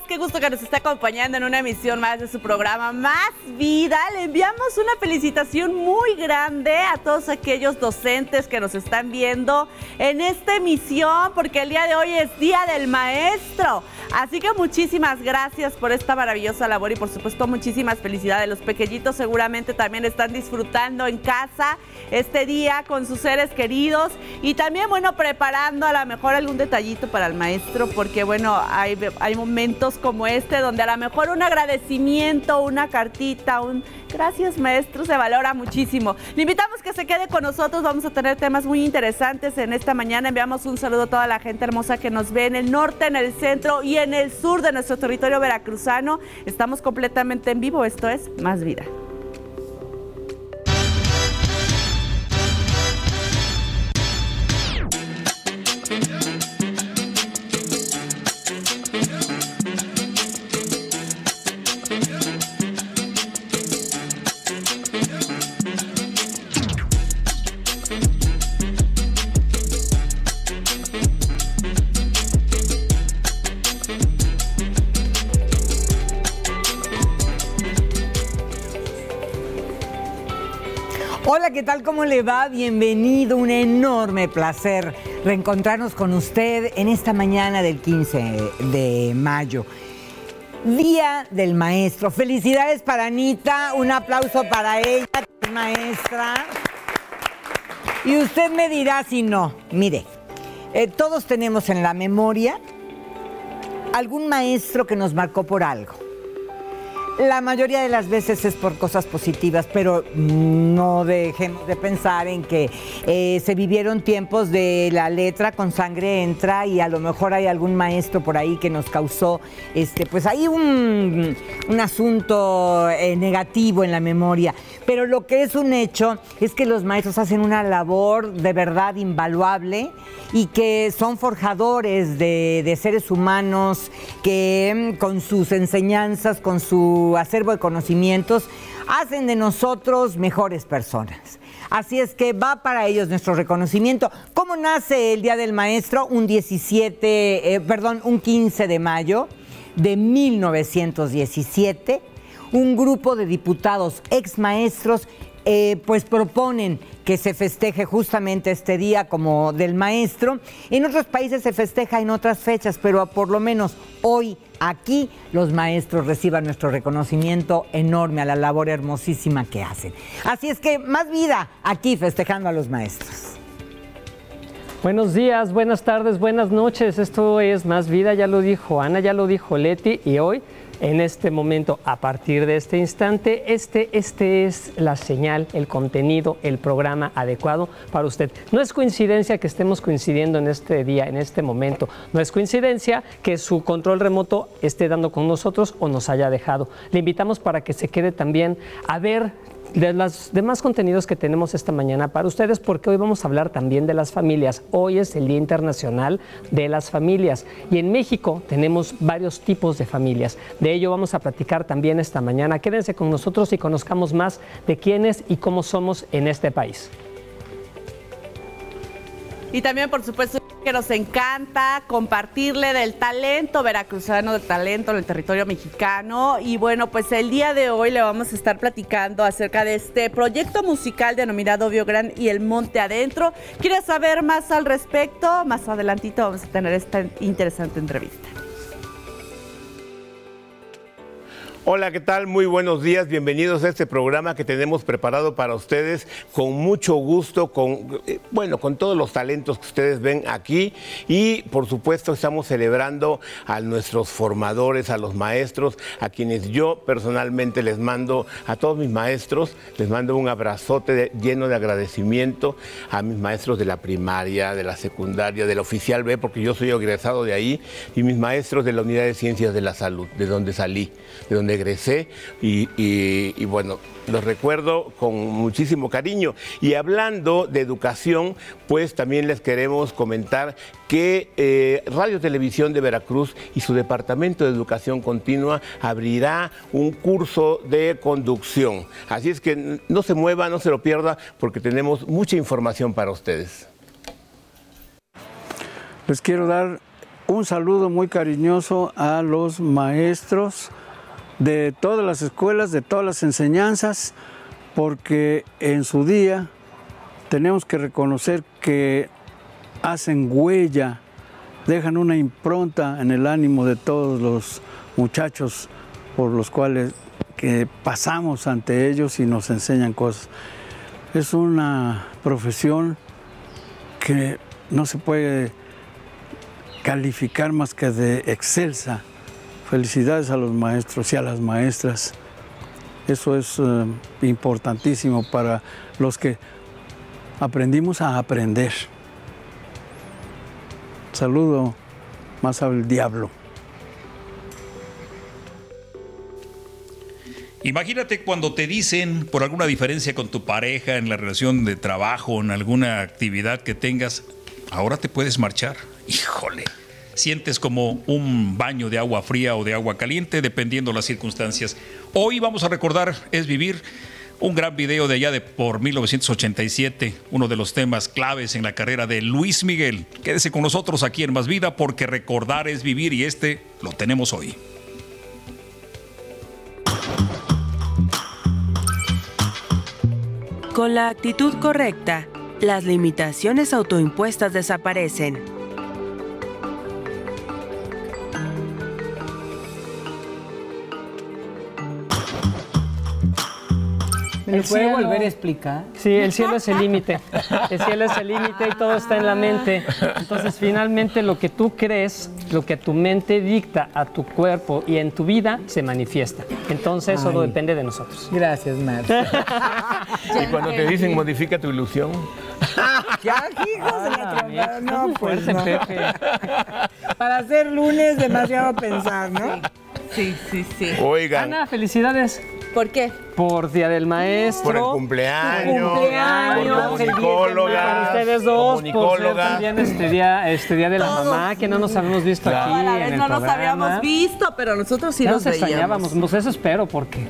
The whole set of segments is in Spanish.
Qué gusto que nos está acompañando en una emisión más de su programa Más Vida. Le enviamos una felicitación muy grande a todos aquellos docentes que nos están viendo en esta emisión, porque el día de hoy es Día del Maestro. Así que muchísimas gracias por esta maravillosa labor y por supuesto muchísimas felicidades. Los pequeñitos seguramente también están disfrutando en casa este día con sus seres queridos y también, bueno, preparando a lo mejor algún detallito para el maestro, porque bueno, hay momentos como este donde a lo mejor un agradecimiento, una cartita, un gracias maestro se valora muchísimo. Le invitamos que se quede con nosotros, vamos a tener temas muy interesantes en esta mañana. Enviamos un saludo a toda la gente hermosa que nos ve en el norte, en el centro y en el sur de nuestro territorio veracruzano. Estamos completamente en vivo, esto es Más Vida. Hola, ¿qué tal? ¿Cómo le va? Bienvenido, un enorme placer reencontrarnos con usted en esta mañana del 15 de mayo. Día del Maestro. Felicidades para Anita, un aplauso para ella, que es maestra. Y usted me dirá si no. Mire, todos tenemos en la memoria algún maestro que nos marcó por algo. La mayoría de las veces es por cosas positivas, pero no dejemos de pensar en que se vivieron tiempos de la letra con sangre entra y a lo mejor hay algún maestro por ahí que nos causó pues ahí un asunto negativo en la memoria. Pero lo que es un hecho es que los maestros hacen una labor de verdad invaluable y que son forjadores de seres humanos que con sus enseñanzas, con su acervo de conocimientos, hacen de nosotros mejores personas. Así es que va para ellos nuestro reconocimiento. ¿Cómo nace el Día del Maestro? Un 15 de mayo de 1917, un grupo de diputados ex maestros pues proponen que se festeje justamente este día como del maestro. En otros países se festeja en otras fechas, pero por lo menos hoy aquí los maestros reciban nuestro reconocimiento enorme a la labor hermosísima que hacen. Así es que más vida aquí festejando a los maestros. Buenos días, buenas tardes, buenas noches. Esto es Más Vida, ya lo dijo Ana, ya lo dijo Leti, y hoy, en este momento, a partir de este instante, este es la señal, el contenido, el programa adecuado para usted. No es coincidencia que estemos coincidiendo en este día, en este momento. No es coincidencia que su control remoto esté dando con nosotros o nos haya dejado. Le invitamos para que se quede también a ver de los demás contenidos que tenemos esta mañana para ustedes, porque hoy vamos a hablar también de las familias. Hoy es el Día Internacional de las Familias y en México tenemos varios tipos de familias. De ello vamos a platicar también esta mañana. Quédense con nosotros y conozcamos más de quiénes y cómo somos en este país. Y también, por supuesto, que nos encanta compartirle del talento veracruzano, del talento en el territorio mexicano. Y bueno, pues el día de hoy le vamos a estar platicando acerca de este proyecto musical denominado Biográn y el Monte Adentro. ¿Quieres saber más al respecto? Más adelantito vamos a tener esta interesante entrevista. Hola, ¿qué tal? Muy buenos días, bienvenidos a este programa que tenemos preparado para ustedes con mucho gusto, con todos los talentos que ustedes ven aquí y por supuesto estamos celebrando a nuestros formadores, a los maestros, a quienes yo personalmente les mando, a todos mis maestros, les mando un abrazote lleno de agradecimiento a mis maestros de la primaria, de la secundaria, de la oficial B, porque yo soy egresado de ahí, y mis maestros de la Unidad de Ciencias de la Salud, de donde salí, de donde donde egresé y bueno, los recuerdo con muchísimo cariño. Y hablando de educación, pues también les queremos comentar que Radio Televisión de Veracruz y su Departamento de Educación Continua abrirá un curso de conducción. Así es que no se mueva, no se lo pierda, porque tenemos mucha información para ustedes. Les quiero dar un saludo muy cariñoso a los maestros de todas las escuelas, de todas las enseñanzas, porque en su día tenemos que reconocer que hacen huella, dejan una impronta en el ánimo de todos los muchachos por los cuales que pasamos ante ellos y nos enseñan cosas. Es una profesión que no se puede calificar más que de excelsa. Felicidades a los maestros y a las maestras. Eso es importantísimo para los que aprendimos a aprender. Saludo más al diablo. Imagínate cuando te dicen por alguna diferencia con tu pareja en la relación de trabajo, en alguna actividad que tengas, ahora te puedes marchar. Híjole, sientes como un baño de agua fría o de agua caliente, dependiendo las circunstancias. Hoy vamos a recordar Es Vivir, un gran video de allá de por 1987, uno de los temas claves en la carrera de Luis Miguel. Quédese con nosotros aquí en Más Vida, porque recordar es vivir y este lo tenemos hoy. Con la actitud correcta, las limitaciones autoimpuestas desaparecen. ¿Me lo puede volver a explicar? Sí, el cielo es el límite. El cielo es el límite y todo está en la mente. Entonces, finalmente, lo que tú crees, lo que tu mente dicta a tu cuerpo y en tu vida, se manifiesta. Entonces, solo depende de nosotros. Gracias, Mar. Y cuando te dicen modifica tu ilusión. Ya, hijos de la trompada. No, pues Fuerte, no. Pepe. Para hacer lunes, demasiado pensar, ¿no? Sí. Oigan, Ana, felicidades ¿Por qué? por Día del Maestro. por el cumpleaños, Cumpleaños, por el tu comunicóloga, para ustedes dos, tu por ser comunicóloga. también este día de la mamá, que no nos habíamos visto aquí A la en vez el no nos programa. habíamos visto, pero nosotros sí Ya los nos veíamos. extrañábamos, pues eso espero, porque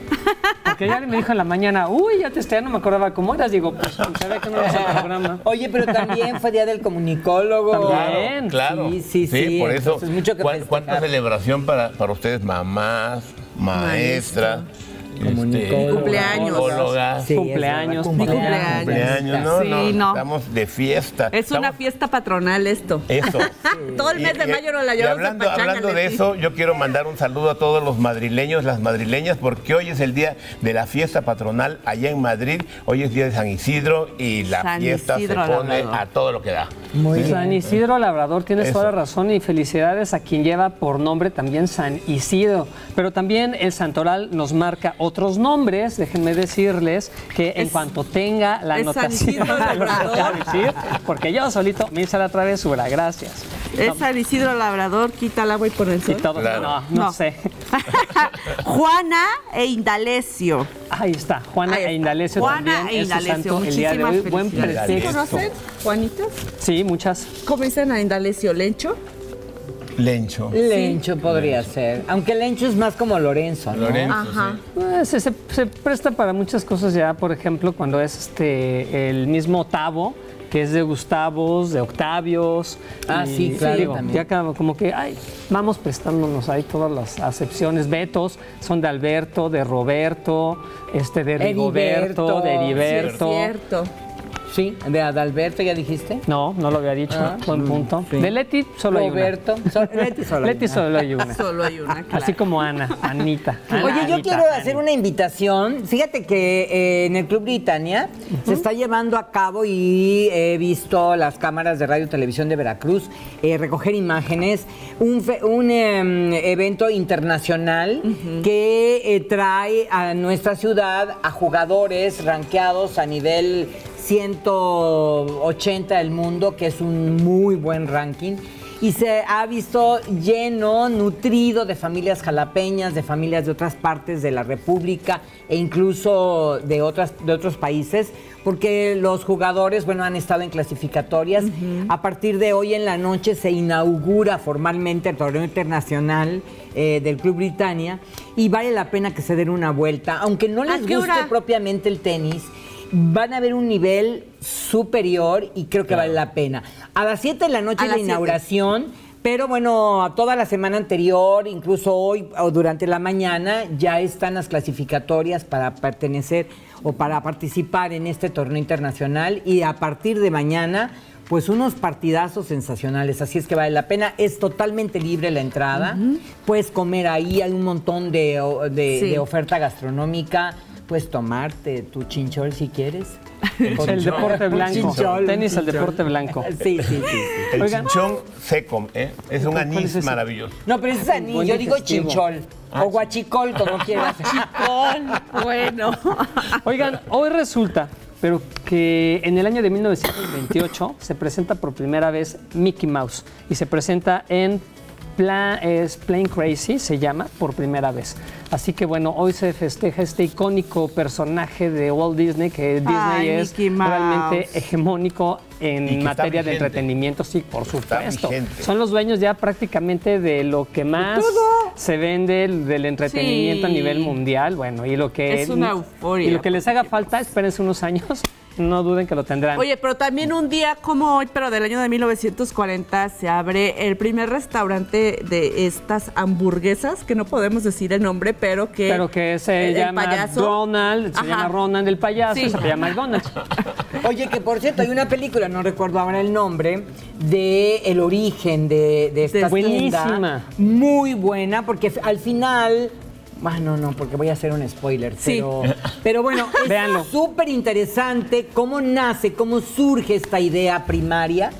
ella me dijo en la mañana, uy, ya te extrañé, no me acordaba cómo eras, digo, pues se ve que no vas al programa. Oye, pero también fue Día del Comunicólogo. También. Claro, Sí, por eso, entonces, mucho que ¿cuánta festejar. celebración para ustedes, mamás, maestras, Comunicólogas. Cumpleaños. comunicólogas, Sí, Cumpleaños. es Mi verdad, cumpleaños. no, Sí, no. estamos de fiesta. Es una Estamos- fiesta patronal esto. Eso. Todo el mes de mayo nos la Y llevamos hablando, a pachanga, hablando de Leti. eso, yo quiero mandar un saludo a todos los madrileños, las madrileñas, porque hoy es el día de la fiesta patronal allá en Madrid. Hoy es día de San Isidro y la San fiesta Isidro se pone Labrador. a todo lo que da. Muy bien. San Isidro Labrador, tienes Eso. toda la razón, y felicidades a quien lleva por nombre también San Isidro. Pero también el santoral nos marca otros nombres. Déjenme decirles que en cuanto tenga la es San anotación Isidro de lo que Labrador. voy a decir, porque yo solito me hice la travesura, gracias. Es San Isidro Labrador, quita el agua y pon el Y sol. todo, Claro. no No. sé. Juana e Indalecio. Ahí está, Juana Ahí está. e Indalecio Juana también e es su Indalecio, santo el día de hoy. muchísimas Buen felicidades. pretexto. ¿Conocen Juanitas? Sí, muchas. ¿Cómo dicen a Indalecio? ¿Lencho? Lencho. Lencho podría ser. Aunque Lencho es más como Lorenzo, ¿no? Lorenzo, Ajá. Se presta para muchas cosas ya, por ejemplo, cuando es el mismo octavo, que es de Gustavos, de Octavios. Ah, y, sí, claro, digo, también. ya como que vamos prestándonos ahí todas las acepciones. Betos son de Alberto, de Roberto, de Rigoberto, de Heriberto. Sí, es cierto. Sí, de Adalberto, ¿ya dijiste? No, no lo había dicho, buen punto. sí. De Leti solo hay una. Roberto. Leti solo. Leti solo hay una. Solo hay una, claro. Así como Ana, Anita. Oye, yo Anita, quiero hacer una invitación. Fíjate que en el Club Britannia se está llevando a cabo, y he visto las cámaras de Radio Televisión de Veracruz recoger imágenes, un evento internacional que trae a nuestra ciudad a jugadores rankeados a nivel 180 del mundo, que es un muy buen ranking. y se ha visto lleno, nutrido de familias jalapeñas, de familias de otras partes de la República e incluso de otros países, porque los jugadores, bueno, han estado en clasificatorias. A partir de hoy en la noche se inaugura formalmente el torneo internacional del Club Britannia y vale la pena que se den una vuelta. Aunque no les guste propiamente el tenis, van a ver un nivel superior y creo que vale la pena. A las 7 de la noche la inauguración, pero bueno, a toda la semana anterior, incluso hoy o durante la mañana, ya están las clasificatorias para pertenecer o para participar en este torneo internacional y a partir de mañana, pues unos partidazos sensacionales, así es que vale la pena. Es totalmente libre la entrada, puedes comer ahí, hay un montón de oferta gastronómica, puedes tomarte tu chinchol si quieres. El deporte blanco. Tenis al deporte blanco. Sí. El chinchón seco, es un anís maravilloso. No, pero es anís, yo digo chinchol. O guachicol, como quieras. Guachicol, bueno. Oigan, hoy resulta, pero que en el año de 1928 se presenta por primera vez Mickey Mouse y se presenta en Plain Crazy, se llama, por primera vez. Así que bueno, hoy se festeja este icónico personaje de Walt Disney, que Disney es realmente hegemónico en materia de entretenimiento. Sí, por supuesto. Son los dueños ya prácticamente de lo que más se vende del entretenimiento a nivel mundial. Bueno, y lo que es una euforia. Y lo que les haga falta, espérense unos años. No duden que lo tendrán. Oye, pero también un día como hoy, pero del año de 1940, se abre el primer restaurante de estas hamburguesas, que no podemos decir el nombre, pero que se llama Donald, se llama Ronald el payaso, se llama McDonald's. Oye, que por cierto, hay una película, no recuerdo ahora el nombre, de el origen de esta tienda. Muy buena, porque al final... Bueno, no, porque voy a hacer un spoiler, pero bueno, es súper interesante cómo nace, cómo surge esta idea primaria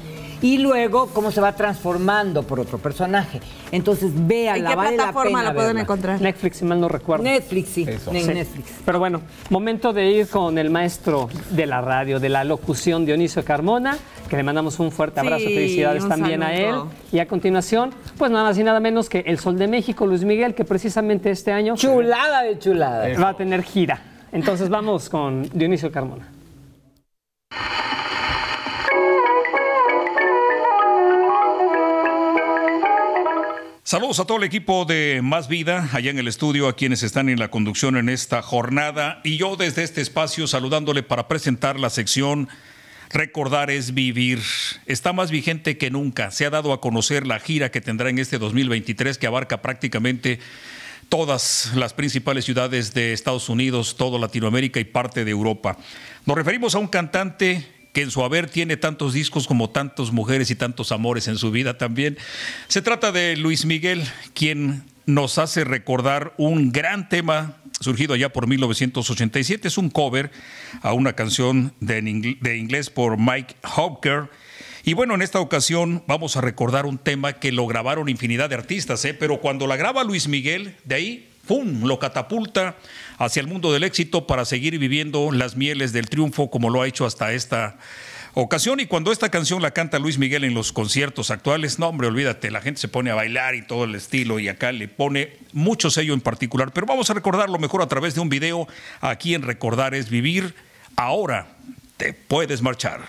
y luego cómo se va transformando por otro personaje. Entonces, véanla, ¿en qué plataforma la pueden encontrar? Netflix, si mal no recuerdo. Netflix, sí. Netflix. Pero bueno, momento de ir con el maestro de la radio, de la locución, Dionisio Carmona, que le mandamos un fuerte abrazo, felicidades también a él. Y a continuación, pues nada más y nada menos que el Sol de México, Luis Miguel, que precisamente este año... Chulada de chulada. Va a tener gira. Entonces vamos con Dionisio Carmona. Saludos a todo el equipo de Más Vida, allá en el estudio, a quienes están en la conducción en esta jornada. Y yo desde este espacio saludándole para presentar la sección Recordar es Vivir. Está más vigente que nunca. Se ha dado a conocer la gira que tendrá en este 2023, que abarca prácticamente todas las principales ciudades de Estados Unidos, toda Latinoamérica y parte de Europa. Nos referimos a un cantante que en su haber tiene tantos discos como tantas mujeres y tantos amores en su vida también. Se trata de Luis Miguel, quien nos hace recordar un gran tema surgido allá por 1987. Es un cover a una canción de inglés por Mike Hawker. Y bueno, en esta ocasión vamos a recordar un tema que lo grabaron infinidad de artistas, pero cuando la graba Luis Miguel, de ahí ¡pum!, lo catapulta hacia el mundo del éxito para seguir viviendo las mieles del triunfo como lo ha hecho hasta esta ocasión. Y cuando esta canción la canta Luis Miguel en los conciertos actuales, no hombre, olvídate, la gente se pone a bailar y todo el estilo, y acá le pone mucho sello en particular. Pero vamos a recordarlo mejor a través de un video aquí en Recordar es Vivir. Ahora te puedes marchar.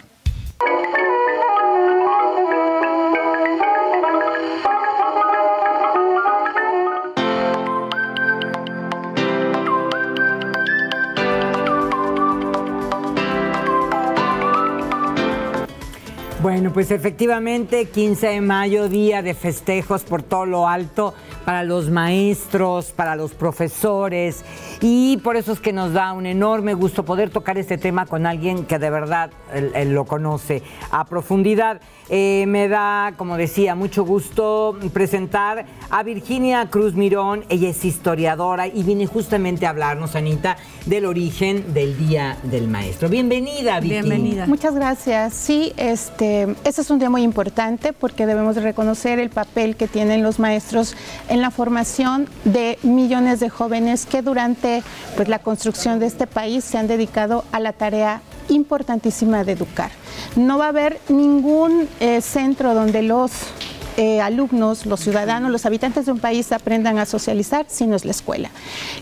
Bueno, pues efectivamente, 15 de mayo, día de festejos por todo lo alto para los maestros, para los profesores, y por eso es que nos da un enorme gusto poder tocar este tema con alguien que de verdad él lo conoce a profundidad. Me da, como decía, mucho gusto presentar a Virginia Cruz Mirón. Ella es historiadora y viene justamente a hablarnos, Anita, del origen del Día del Maestro. Bienvenida, Virginia. Bienvenida. Muchas gracias. Sí, este es un día muy importante porque debemos de reconocer el papel que tienen los maestros en la formación de millones de jóvenes que durante la construcción de este país se han dedicado a la tarea importantísima de educar. No va a haber ningún centro donde los alumnos, los ciudadanos, los habitantes de un país aprendan a socializar si no es la escuela.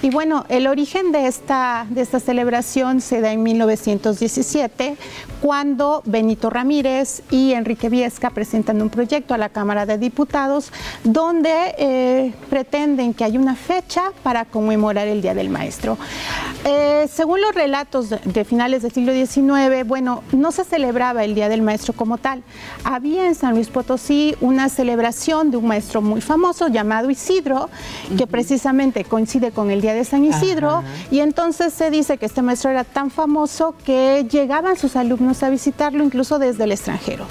Y bueno, el origen de esta celebración se da en 1917, cuando Benito Ramírez y Enrique Viesca presentan un proyecto a la Cámara de Diputados donde pretenden que haya una fecha para conmemorar el Día del Maestro. Según los relatos de finales del siglo XIX, bueno, no se celebraba el Día del Maestro como tal. Había en San Luis Potosí una celebración de un maestro muy famoso llamado Isidro, que precisamente coincide con el Día de San Isidro, y entonces se dice que este maestro era tan famoso que llegaban sus alumnos a visitarlo incluso desde el extranjero.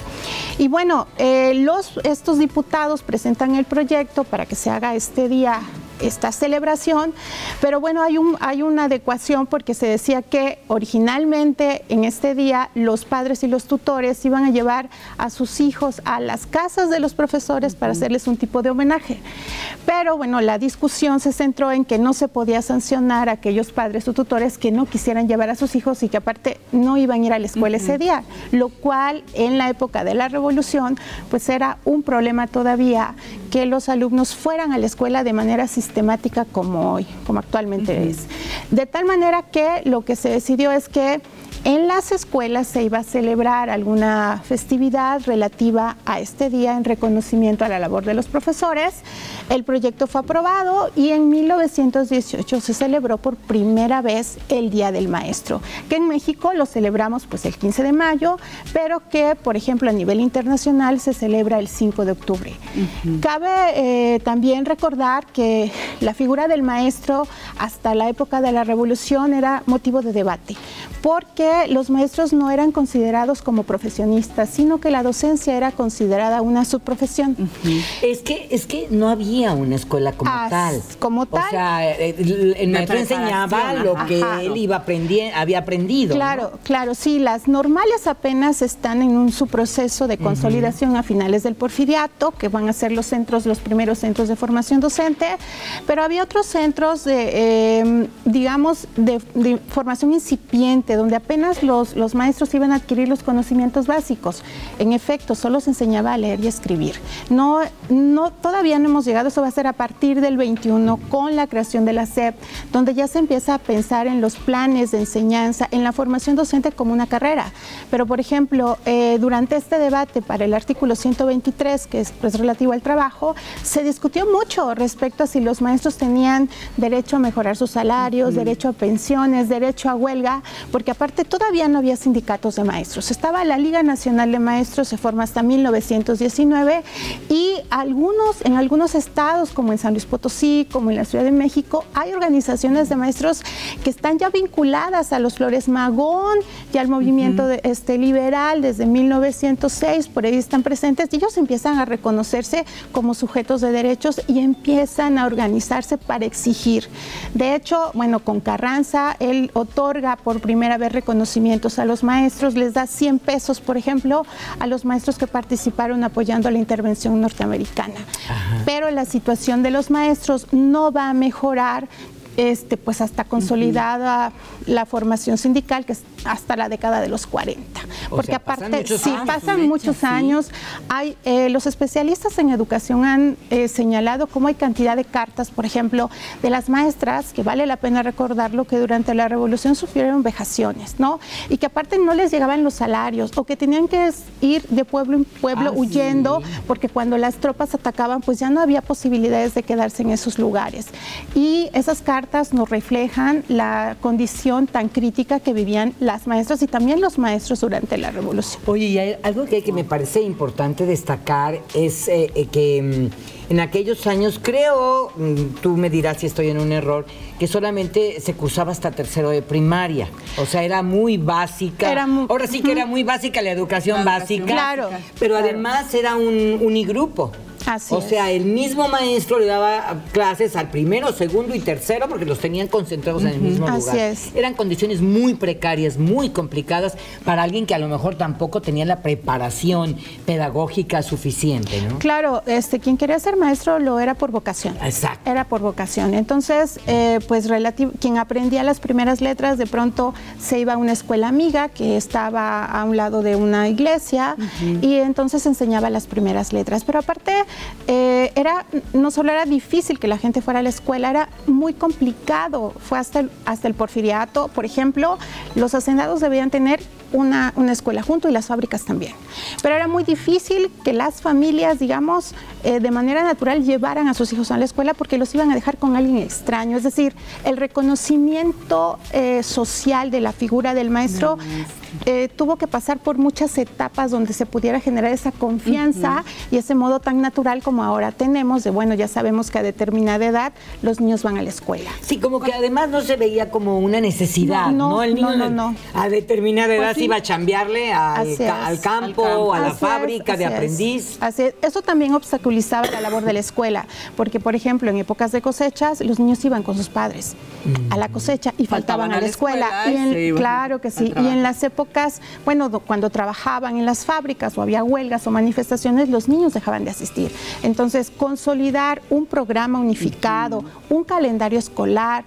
Y bueno, estos diputados presentan el proyecto para que se haga este día, esta celebración, pero bueno, hay una adecuación porque se decía que originalmente en este día los padres y los tutores iban a llevar a sus hijos a las casas de los profesores para hacerles un tipo de homenaje. Pero bueno, la discusión se centró en que no se podía sancionar a aquellos padres o tutores que no quisieran llevar a sus hijos y que aparte no iban a ir a la escuela ese día, lo cual en la época de la Revolución pues era un problema todavía que los alumnos fueran a la escuela de manera sistemática como hoy, como actualmente es. De tal manera que lo que se decidió es que en las escuelas se iba a celebrar alguna festividad relativa a este día en reconocimiento a la labor de los profesores. El proyecto fue aprobado y en 1918 se celebró por primera vez el Día del Maestro, que en México lo celebramos pues el 15 de mayo, pero que por ejemplo a nivel internacional se celebra el 5 de octubre. Cabe también recordar que la figura del maestro hasta la época de la Revolución era motivo de debate, porque los maestros no eran considerados como profesionistas, sino que la docencia era considerada una subprofesión. Es que no había una escuela como tal. Como tal. O sea, el maestro enseñaba lo que él había aprendido. Claro, ¿no? Claro, sí, las normales apenas están en su proceso de consolidación a finales del Porfiriato, que van a ser los primeros centros de formación docente, pero había otros centros de, digamos, de formación incipiente, donde apenas los maestros iban a adquirir los conocimientos básicos. En efecto, solo se enseñaba a leer y escribir. Todavía no hemos llegado, eso va a ser a partir del 21 con la creación de la SEP, donde ya se empieza a pensar en los planes de enseñanza, en la formación docente como una carrera. Pero, por ejemplo, durante este debate para el artículo 123, que es pues, relativo al trabajo, se discutió mucho respecto a si los maestros tenían derecho a mejorar sus salarios, derecho a pensiones, derecho a huelga, porque aparte todavía no había sindicatos de maestros. Estaba la Liga Nacional de Maestros, se forma hasta 1919, y en algunos estados, como en San Luis Potosí, como en la Ciudad de México, hay organizaciones de maestros que están ya vinculadas a los Flores Magón y al movimiento liberal desde 1906, por ahí están presentes, y ellos empiezan a reconocerse como sujetos de derechos y empiezan a organizarse para exigir. De hecho, bueno, con Carranza, él otorga por primera vez reconocimientos a los maestros, les da 100 pesos, por ejemplo, a los maestros que participaron apoyando la intervención norteamericana. Pero la situación de los maestros no va a mejorar pues hasta consolidada la formación sindical, que es hasta la década de los 40. Porque aparte, pasan muchos años. Los especialistas en educación han señalado cómo hay cantidad de cartas, por ejemplo, de las maestras, que vale la pena recordarlo, que durante la Revolución sufrieron vejaciones, ¿no? Y que aparte no les llegaban los salarios, o que tenían que ir de pueblo en pueblo huyendo, porque cuando las tropas atacaban, pues ya no había posibilidades de quedarse en esos lugares. Y esas cartas nos reflejan la condición tan crítica que vivían las maestras y también los maestros durante la Revolución. Oye, y hay algo que me parece importante destacar es que en aquellos años, creo, tú me dirás si estoy en un error, que solamente se cursaba hasta tercero de primaria. O sea, era muy básica. Ahora sí que era muy básica la educación básica. Claro. Pero además era un unigrupo. Así o sea, el mismo maestro le daba clases al primero, segundo y tercero porque los tenían concentrados en el mismo lugar. Así es. Eran condiciones muy precarias, muy complicadas para alguien que a lo mejor tampoco tenía la preparación pedagógica suficiente, ¿no? Claro, quien quería ser maestro lo era por vocación. Exacto. Era por vocación. Entonces, pues quien aprendía las primeras letras de pronto se iba a una escuela amiga que estaba a un lado de una iglesia y entonces enseñaba las primeras letras. Pero aparte no solo era difícil que la gente fuera a la escuela, era muy complicado. Fue hasta el Porfiriato, por ejemplo, los hacendados debían tener una escuela junto y las fábricas también. Pero era muy difícil que las familias, digamos, de manera natural llevaran a sus hijos a la escuela porque los iban a dejar con alguien extraño. Es decir, el reconocimiento social de la figura del maestro tuvo que pasar por muchas etapas donde se pudiera generar esa confianza y ese modo tan natural como ahora tenemos de, bueno, ya sabemos que a determinada edad los niños van a la escuela. Sí, como que además no se veía como una necesidad, ¿no? El niño no. A determinada edad Pues sí. iba a chambearle al campo, a la fábrica de aprendiz. Así es. Eso también obstaculizaba la labor de la escuela, porque, por ejemplo, en épocas de cosechas, los niños iban con sus padres a la cosecha y faltaban a la escuela. Claro que sí. Y en las épocas, bueno, cuando trabajaban en las fábricas o había huelgas o manifestaciones, los niños dejaban de asistir. Entonces, consolidar un programa unificado, un calendario escolar,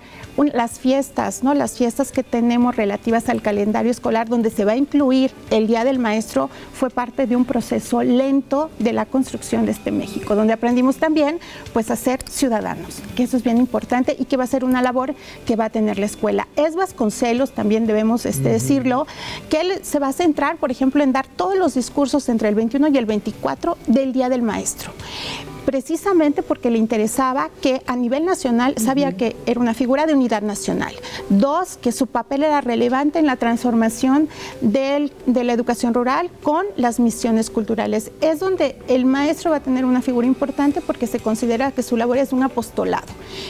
las fiestas, ¿no? Las fiestas que tenemos relativas al calendario escolar, donde se va a incluir el Día del Maestro, fue parte de un proceso lento de la construcción de este México, donde aprendimos también pues a ser ciudadanos, que eso es bien importante y que va a ser una labor que va a tener la escuela. Es Vasconcelos, también debemos decirlo, que él se va a centrar, por ejemplo, en dar todos los discursos entre el 21 y el 24 del Día del Maestro, precisamente porque le interesaba que a nivel nacional sabía que era una figura de unidad nacional. Dos, que su papel era relevante en la transformación de la educación rural con las misiones culturales. Es donde el maestro va a tener una figura importante porque se considera que su labor es un apostolado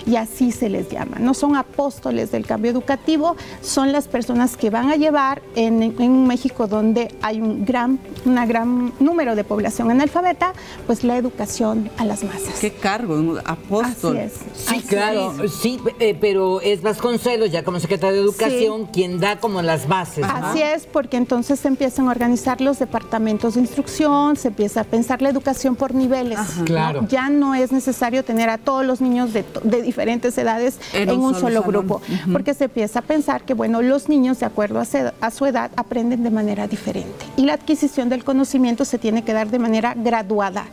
y así se les llama. No son apóstoles del cambio educativo, son las personas que van a llevar en un México donde hay un gran número de población analfabeta, pues la educación a las masas. ¿Qué cargo? ¿Un apóstol? Así es. Sí, claro, sí, pero es Vasconcelos, ya como secretario de Educación, quien da como las bases, ¿no? Así es, porque entonces se empiezan a organizar los departamentos de instrucción, se empieza a pensar la educación por niveles. Ajá. Claro. Ya no es necesario tener a todos los niños de diferentes edades en un solo grupo, porque se empieza a pensar que, bueno, los niños, de acuerdo a su edad, aprenden de manera diferente. Y la adquisición del conocimiento se tiene que dar de manera graduada.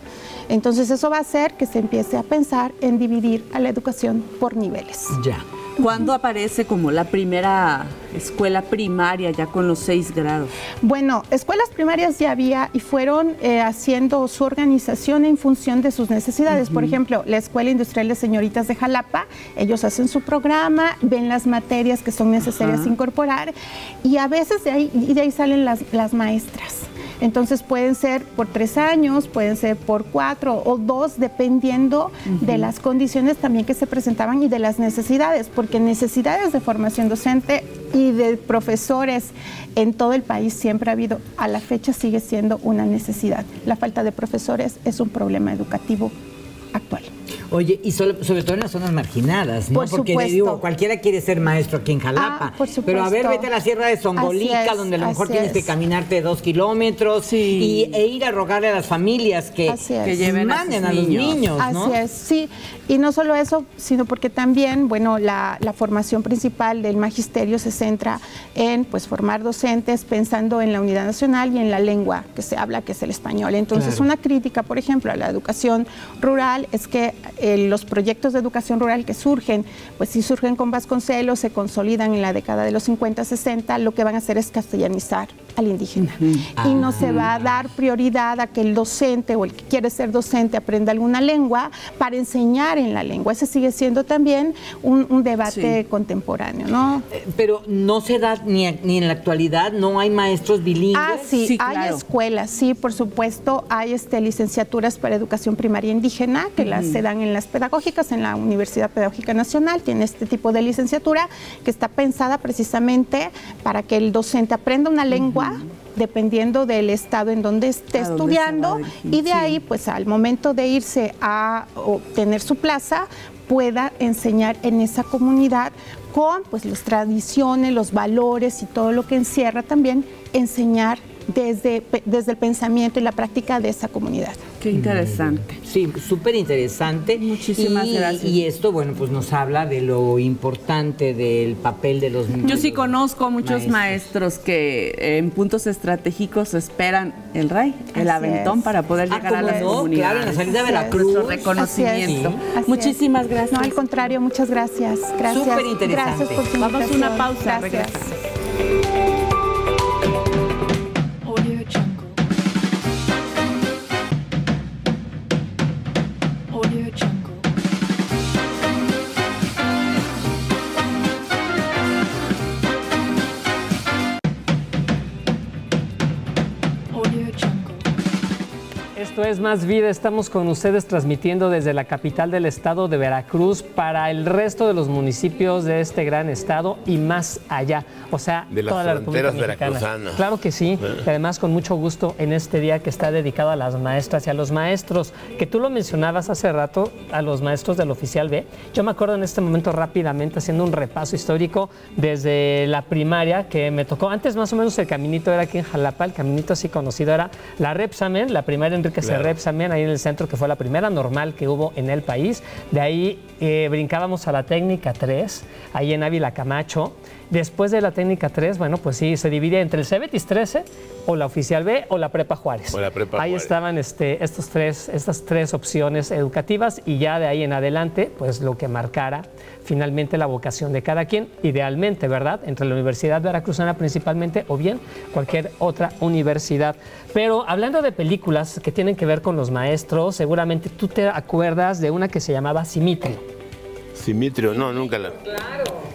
Entonces eso va a hacer que se empiece a pensar en dividir a la educación por niveles. Ya. ¿Cuándo aparece como la primera escuela primaria ya con los 6 grados? Bueno, escuelas primarias ya había y fueron haciendo su organización en función de sus necesidades. Por ejemplo, la Escuela Industrial de Señoritas de Jalapa, ellos hacen su programa, ven las materias que son necesarias incorporar y a veces de ahí salen las maestras. Entonces pueden ser por 3 años, pueden ser por 4 o 2, dependiendo de las condiciones también que se presentaban y de las necesidades, porque necesidades de formación docente y de profesores en todo el país siempre ha habido. A la fecha sigue siendo una necesidad. La falta de profesores es un problema educativo actual. Oye, y sobre todo en las zonas marginadas, ¿no? Por porque supuesto. Digo, cualquiera quiere ser maestro aquí en Jalapa. Por supuesto. Pero a ver, vete a la Sierra de Zongolica, donde a lo mejor tienes que caminarte 2 kilómetros e ir a rogarle a las familias que manden a los niños, ¿no? Así es, sí. Y no solo eso, sino porque también, bueno, la formación principal del magisterio se centra en, pues, formar docentes pensando en la unidad nacional y en la lengua que se habla, que es el español. Entonces, una crítica, por ejemplo, a la educación rural es que los proyectos de educación rural que surgen, pues sí surgen con Vasconcelos, se consolidan en la década de los 50, 60, lo que van a hacer es castellanizar al indígena. Y no se va a dar prioridad a que el docente o el que quiere ser docente aprenda alguna lengua para enseñar en la lengua. Ese sigue siendo también un debate contemporáneo, ¿no? Pero no se da ni en la actualidad, no hay maestros bilingües. Sí, hay escuelas, sí, por supuesto, hay licenciaturas para educación primaria indígena que se dan en las pedagógicas, en la Universidad Pedagógica Nacional, tiene este tipo de licenciatura que está pensada precisamente para que el docente aprenda una lengua dependiendo del estado en donde esté estudiando y de ahí, pues al momento de irse a obtener su plaza, pueda enseñar en esa comunidad con, pues, las tradiciones, los valores y todo lo que encierra también enseñar desde el pensamiento y la práctica de esa comunidad. Qué interesante. Sí, súper interesante. Muchísimas gracias. Y esto, bueno, pues nos habla de lo importante del papel de los niños. Yo sí conozco a muchos maestros que en puntos estratégicos esperan el RAI, el aventón, para poder llegar a las comunidades. Claro, en la salida de Veracruz. Nuestro reconocimiento. Así Muchísimas es. gracias. No, al contrario, muchas gracias. Gracias. Súper interesante. Gracias por su Vamos a una invitación. pausa, Gracias. regresamos. Esto es Más Vida, estamos con ustedes transmitiendo desde la capital del estado de Veracruz para el resto de los municipios de este gran estado y más allá, o sea, de las toda la República fronteras Mexicana. veracruzanas. Claro que sí, y además con mucho gusto en este día que está dedicado a las maestras y a los maestros, que tú lo mencionabas hace rato, a los maestros del Oficial B. Yo me acuerdo en este momento rápidamente haciendo un repaso histórico desde la primaria que me tocó. Antes más o menos el caminito era aquí en Jalapa, el caminito así conocido era la Repsamen, la primaria Enrique Repsamen, ahí en el centro, que fue la primera normal que hubo en el país. De ahí brincábamos a la técnica 3, ahí en Ávila Camacho. Después de la técnica 3, bueno, pues sí, se divide entre el Cebetis 13 o la Oficial B o la Prepa Juárez. O la Prepa ahí Juárez. estaban estas tres opciones educativas y ya de ahí en adelante, pues lo que marcara finalmente la vocación de cada quien, idealmente, ¿verdad? Entre la Universidad Veracruzana principalmente o bien cualquier otra universidad. Pero hablando de películas que tienen que ver con los maestros, seguramente tú te acuerdas de una que se llamaba Simitrio. Simitrio, no, nunca la...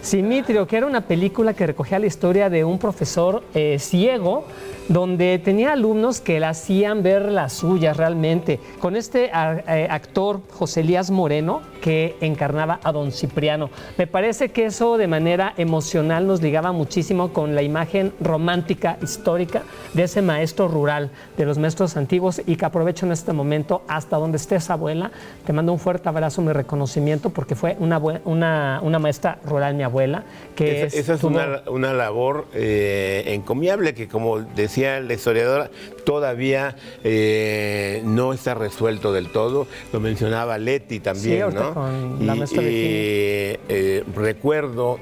Simitrio, que era una película que recogía la historia de un profesor ciego, donde tenía alumnos que le hacían ver las suyas realmente, con este actor José Elías Moreno, que encarnaba a don Cipriano. Me parece que eso de manera emocional nos ligaba muchísimo con la imagen romántica, histórica, de ese maestro rural, de los maestros antiguos, y que aprovecho en este momento, hasta donde estés, abuela, te mando un fuerte abrazo, mi reconocimiento, porque fue una maestra rural, mi abuela, que esa es una labor encomiable que, como decía la historiadora, todavía no está resuelto del todo. Lo mencionaba Leti también, sí, ¿no? Con la maestra recuerdo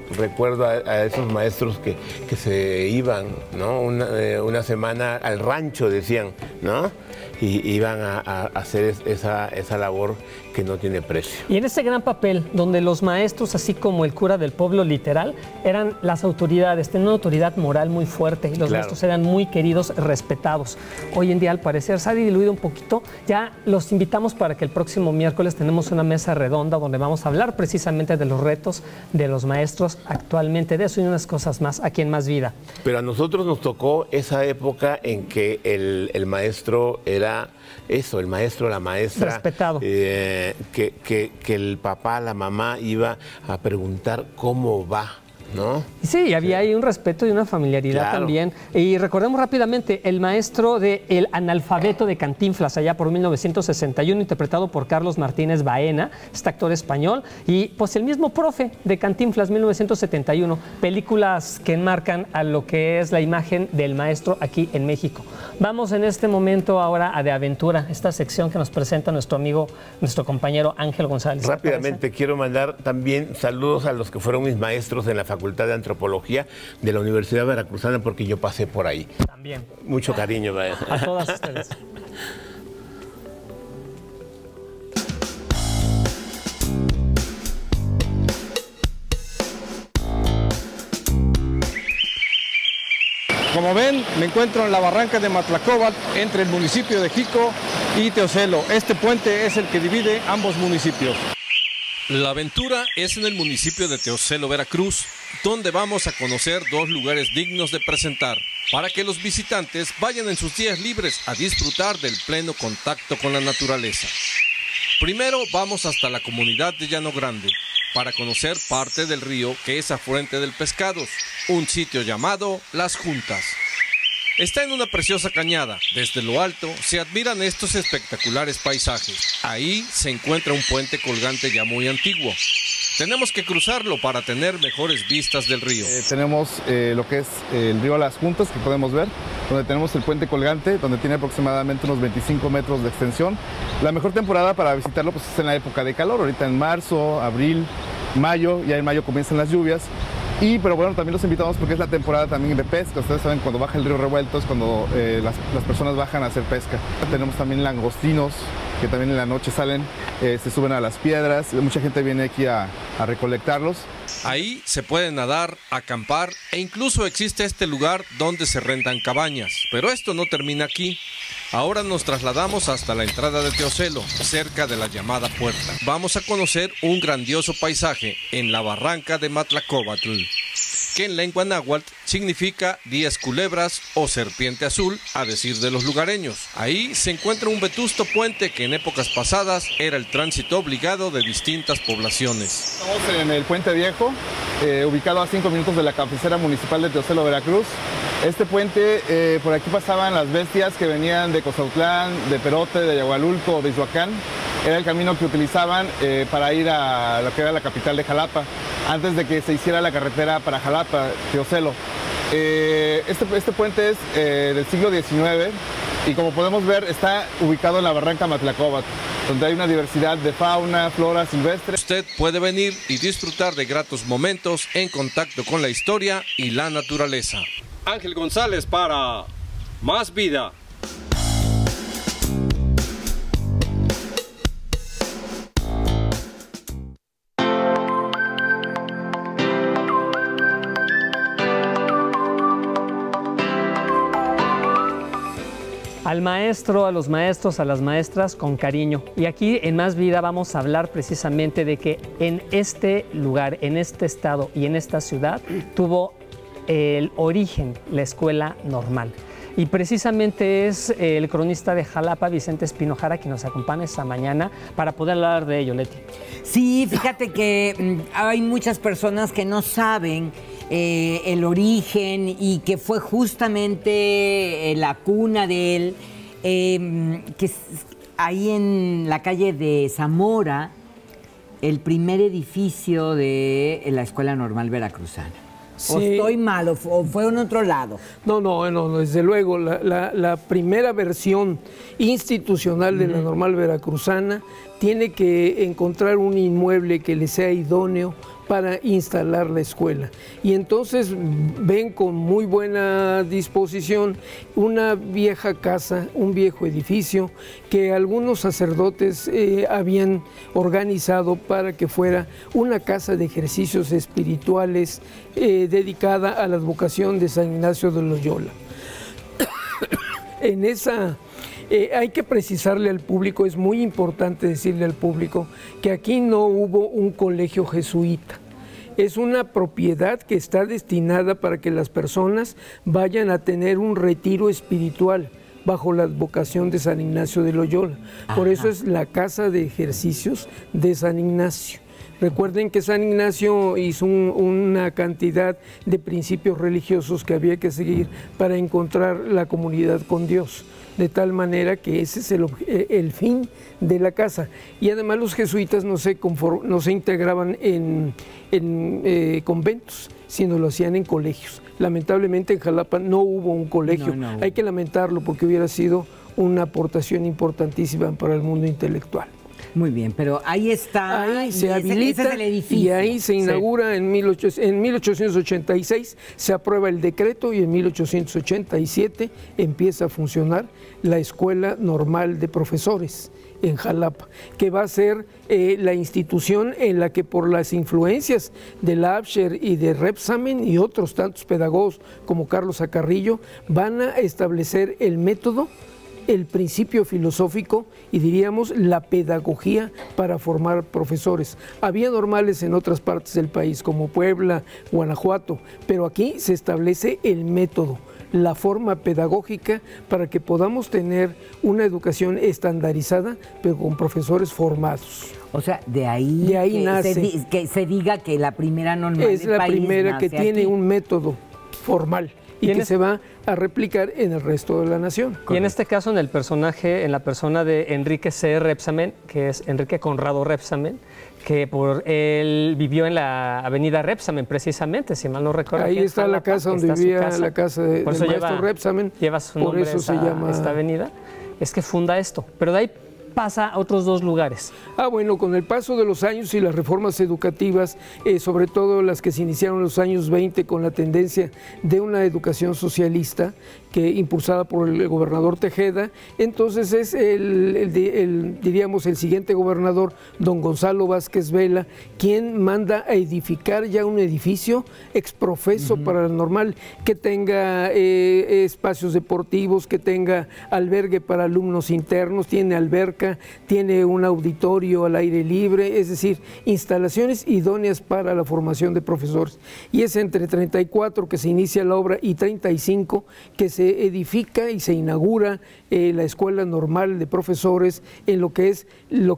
a esos maestros que se iban, ¿no? Una semana al rancho, decían, ¿no? Y iban a hacer esa labor que no tiene precio. Y en ese gran papel, donde los maestros, así como el cura del pueblo literal, eran las autoridades, tenían una autoridad moral muy fuerte, y los maestros eran muy queridos, respetados. Hoy en día, al parecer, se ha diluido un poquito. Ya los invitamos para que el próximo miércoles tenemos una mesa redonda donde vamos a hablar precisamente de los retos de los maestros actualmente, de eso y unas cosas más aquí en Más Vida. Pero a nosotros nos tocó esa época en que el maestro era eso, el maestro, la maestra. Respetado. Que el papá, la mamá iba a preguntar cómo va, ¿no? Sí, había ahí un respeto y una familiaridad también. Y recordemos rápidamente, el maestro de El analfabeto de Cantinflas, allá por 1961, interpretado por Carlos Martínez Baena, este actor español, y pues el mismo profe de Cantinflas, 1971, películas que enmarcan a lo que es la imagen del maestro aquí en México. Vamos en este momento ahora a De Aventura, esta sección que nos presenta nuestro amigo, nuestro compañero Ángel González. Rápidamente quiero mandar también saludos a los que fueron mis maestros en la Facultad de Antropología de la Universidad Veracruzana, porque yo pasé por ahí. También. Mucho cariño. A todas ustedes. Como ven, me encuentro en la barranca de Matlacóbatl, entre el municipio de Jico y Teocelo. Este puente es el que divide ambos municipios. La aventura es en el municipio de Teocelo, Veracruz, donde vamos a conocer dos lugares dignos de presentar, para que los visitantes vayan en sus días libres a disfrutar del pleno contacto con la naturaleza. Primero vamos hasta la comunidad de Llano Grande, para conocer parte del río que es afluente del Pescados, un sitio llamado Las Juntas. Está en una preciosa cañada. Desde lo alto se admiran estos espectaculares paisajes. Ahí se encuentra un puente colgante ya muy antiguo. Tenemos que cruzarlo para tener mejores vistas del río. Tenemos lo que es el río Las Juntas, que podemos ver, donde tenemos el puente colgante, donde tiene aproximadamente unos 25 metros de extensión. La mejor temporada para visitarlo pues, es en la época de calor, ahorita en marzo, abril, mayo, ya en mayo comienzan las lluvias. Pero bueno, también los invitamos porque es la temporada también de pesca. Ustedes saben, cuando baja el río revuelto es cuando las personas bajan a hacer pesca. Tenemos también langostinos, que también en la noche salen, se suben a las piedras. Mucha gente viene aquí a recolectarlos. Ahí se puede nadar, acampar e incluso existe este lugar donde se rentan cabañas. Pero esto no termina aquí. Ahora nos trasladamos hasta la entrada de Teocelo, cerca de la llamada puerta. Vamos a conocer un grandioso paisaje en la barranca de Matlacóvatl, que en lengua náhuatl significa 10 culebras o serpiente azul, a decir de los lugareños. Ahí se encuentra un vetusto puente que en épocas pasadas era el tránsito obligado de distintas poblaciones. Estamos en el Puente Viejo, ubicado a 5 minutos de la cabecera municipal de Teocelo, Veracruz. Este puente, por aquí pasaban las bestias que venían de Cozautlán, de Perote, de Ayahualulco o de Izhuacán. Era el camino que utilizaban para ir a lo que era la capital de Jalapa, antes de que se hiciera la carretera para Jalapa, Teocelo. Este puente es del siglo XIX y como podemos ver está ubicado en la barranca Matlacóvatl, donde hay una diversidad de fauna, flora silvestre. Usted puede venir y disfrutar de gratos momentos en contacto con la historia y la naturaleza. Ángel González para Más Vida. Al maestro, a los maestros, a las maestras con cariño. Y aquí en Más Vida vamos a hablar precisamente de que en este lugar, en este estado y en esta ciudad tuvo el origen la escuela normal. Y precisamente es el cronista de Jalapa, Vicente Espinojara, quien nos acompaña esta mañana para poder hablar de ello, Leti. Sí, fíjate que hay muchas personas que no saben el origen y que fue justamente la cuna de él, que es ahí en la calle de Zamora, el primer edificio de la Escuela Normal Veracruzana. Sí. ¿O estoy mal? ¿O fue en otro lado? No, desde luego. La primera versión institucional de la Normal Veracruzana tiene que encontrar un inmueble que le sea idóneo para instalar la escuela. Y entonces ven con muy buena disposición una vieja casa, un viejo edificio que algunos sacerdotes habían organizado para que fuera una casa de ejercicios espirituales dedicada a la advocación de San Ignacio de Loyola. En esa... hay que precisarle al público, es muy importante decirle al público que aquí no hubo un colegio jesuita. Es una propiedad que está destinada para que las personas vayan a tener un retiro espiritual bajo la advocación de San Ignacio de Loyola. Por eso es la casa de ejercicios de San Ignacio. Recuerden que San Ignacio hizo una cantidad de principios religiosos que había que seguir para encontrar la comunidad con Dios, de tal manera que ese es el fin de la casa. Y además los jesuitas no se integraban en conventos, sino lo hacían en colegios. Lamentablemente en Jalapa no hubo un colegio. No. Hay que lamentarlo porque hubiera sido una aportación importantísima para el mundo intelectual. Muy bien, pero ahí está. Ahí se habilita ese es el edificio. Y ahí se inaugura en 1886, se aprueba el decreto y en 1887 empieza a funcionar la Escuela Normal de Profesores en Jalapa, que va a ser la institución en la que por las influencias de Labscher y de Repsamen y otros tantos pedagogos como Carlos Acarrillo van a establecer el método, el principio filosófico y diríamos la pedagogía para formar profesores. Había normales en otras partes del país como Puebla, Guanajuato, pero aquí se establece el método, la forma pedagógica para que podamos tener una educación estandarizada pero con profesores formados. O sea, de ahí nace. Que se diga que la primera normal es la primera que tiene un método formal y que se va a replicar en el resto de la nación. Y en este caso, en la persona de Enrique C. Repsamen, que es Enrique Conrado Repsamen, que él vivió en la avenida Repsamen, precisamente, si mal no recuerdo. Ahí está la casa donde vivía, la casa del maestro Repsamen. Lleva su nombre, por eso se llama esta avenida. Es que funda esto, pero de ahí pasa a otros dos lugares. Bueno, con el paso de los años y las reformas educativas, sobre todo las que se iniciaron en los años 20 con la tendencia de una educación socialista, impulsada por el gobernador Tejeda, entonces es diríamos el siguiente gobernador, don Gonzalo Vázquez Vela, quien manda a edificar ya un edificio exprofeso para la Normal, que tenga espacios deportivos, que tenga albergue para alumnos internos, tiene alberca, tiene un auditorio al aire libre, es decir, instalaciones idóneas para la formación de profesores. Y es entre 34 que se inicia la obra y 35 que se edifica y se inaugura la Escuela Normal de Profesores en lo que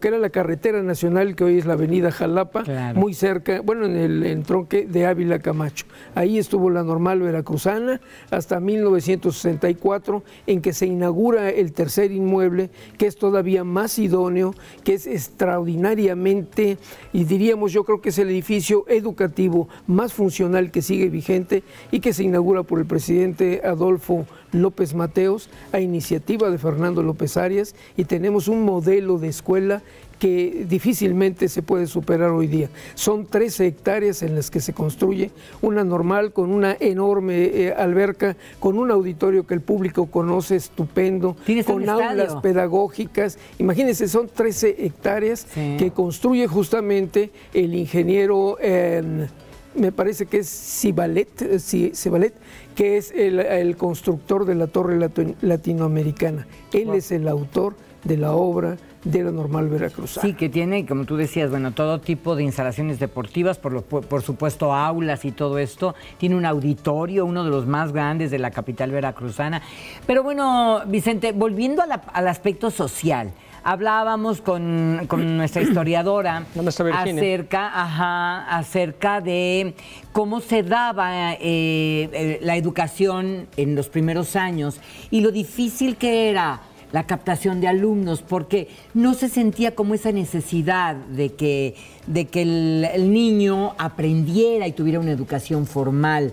era la carretera nacional, que hoy es la avenida Jalapa, muy cerca, bueno, en el entronque de Ávila Camacho. Ahí estuvo la Normal Veracruzana hasta 1964, en que se inaugura el tercer inmueble, que es todavía más idóneo, que es extraordinariamente, y diríamos, yo creo que es el edificio educativo más funcional que sigue vigente y que se inaugura por el presidente Adolfo López Mateos a iniciativa de Fernando López Arias, y tenemos un modelo de escuela que difícilmente se puede superar hoy día. Son 13 hectáreas en las que se construye una Normal con una enorme alberca, con un auditorio que el público conoce estupendo, con aulas pedagógicas. Imagínense, son 13 hectáreas que construye justamente el ingeniero, me parece que es Cibalet, que es el constructor de la Torre Latinoamericana. Él es el autor de la obra de la Normal Veracruzana. Sí, que tiene, como tú decías, bueno, todo tipo de instalaciones deportivas, por supuesto aulas y todo esto. Tiene un auditorio, uno de los más grandes de la capital veracruzana. Pero bueno, Vicente, volviendo al aspecto social, hablábamos con nuestra historiadora acerca de cómo se daba la educación en los primeros años y lo difícil que era la captación de alumnos, porque no se sentía como esa necesidad de que el niño aprendiera y tuviera una educación formal,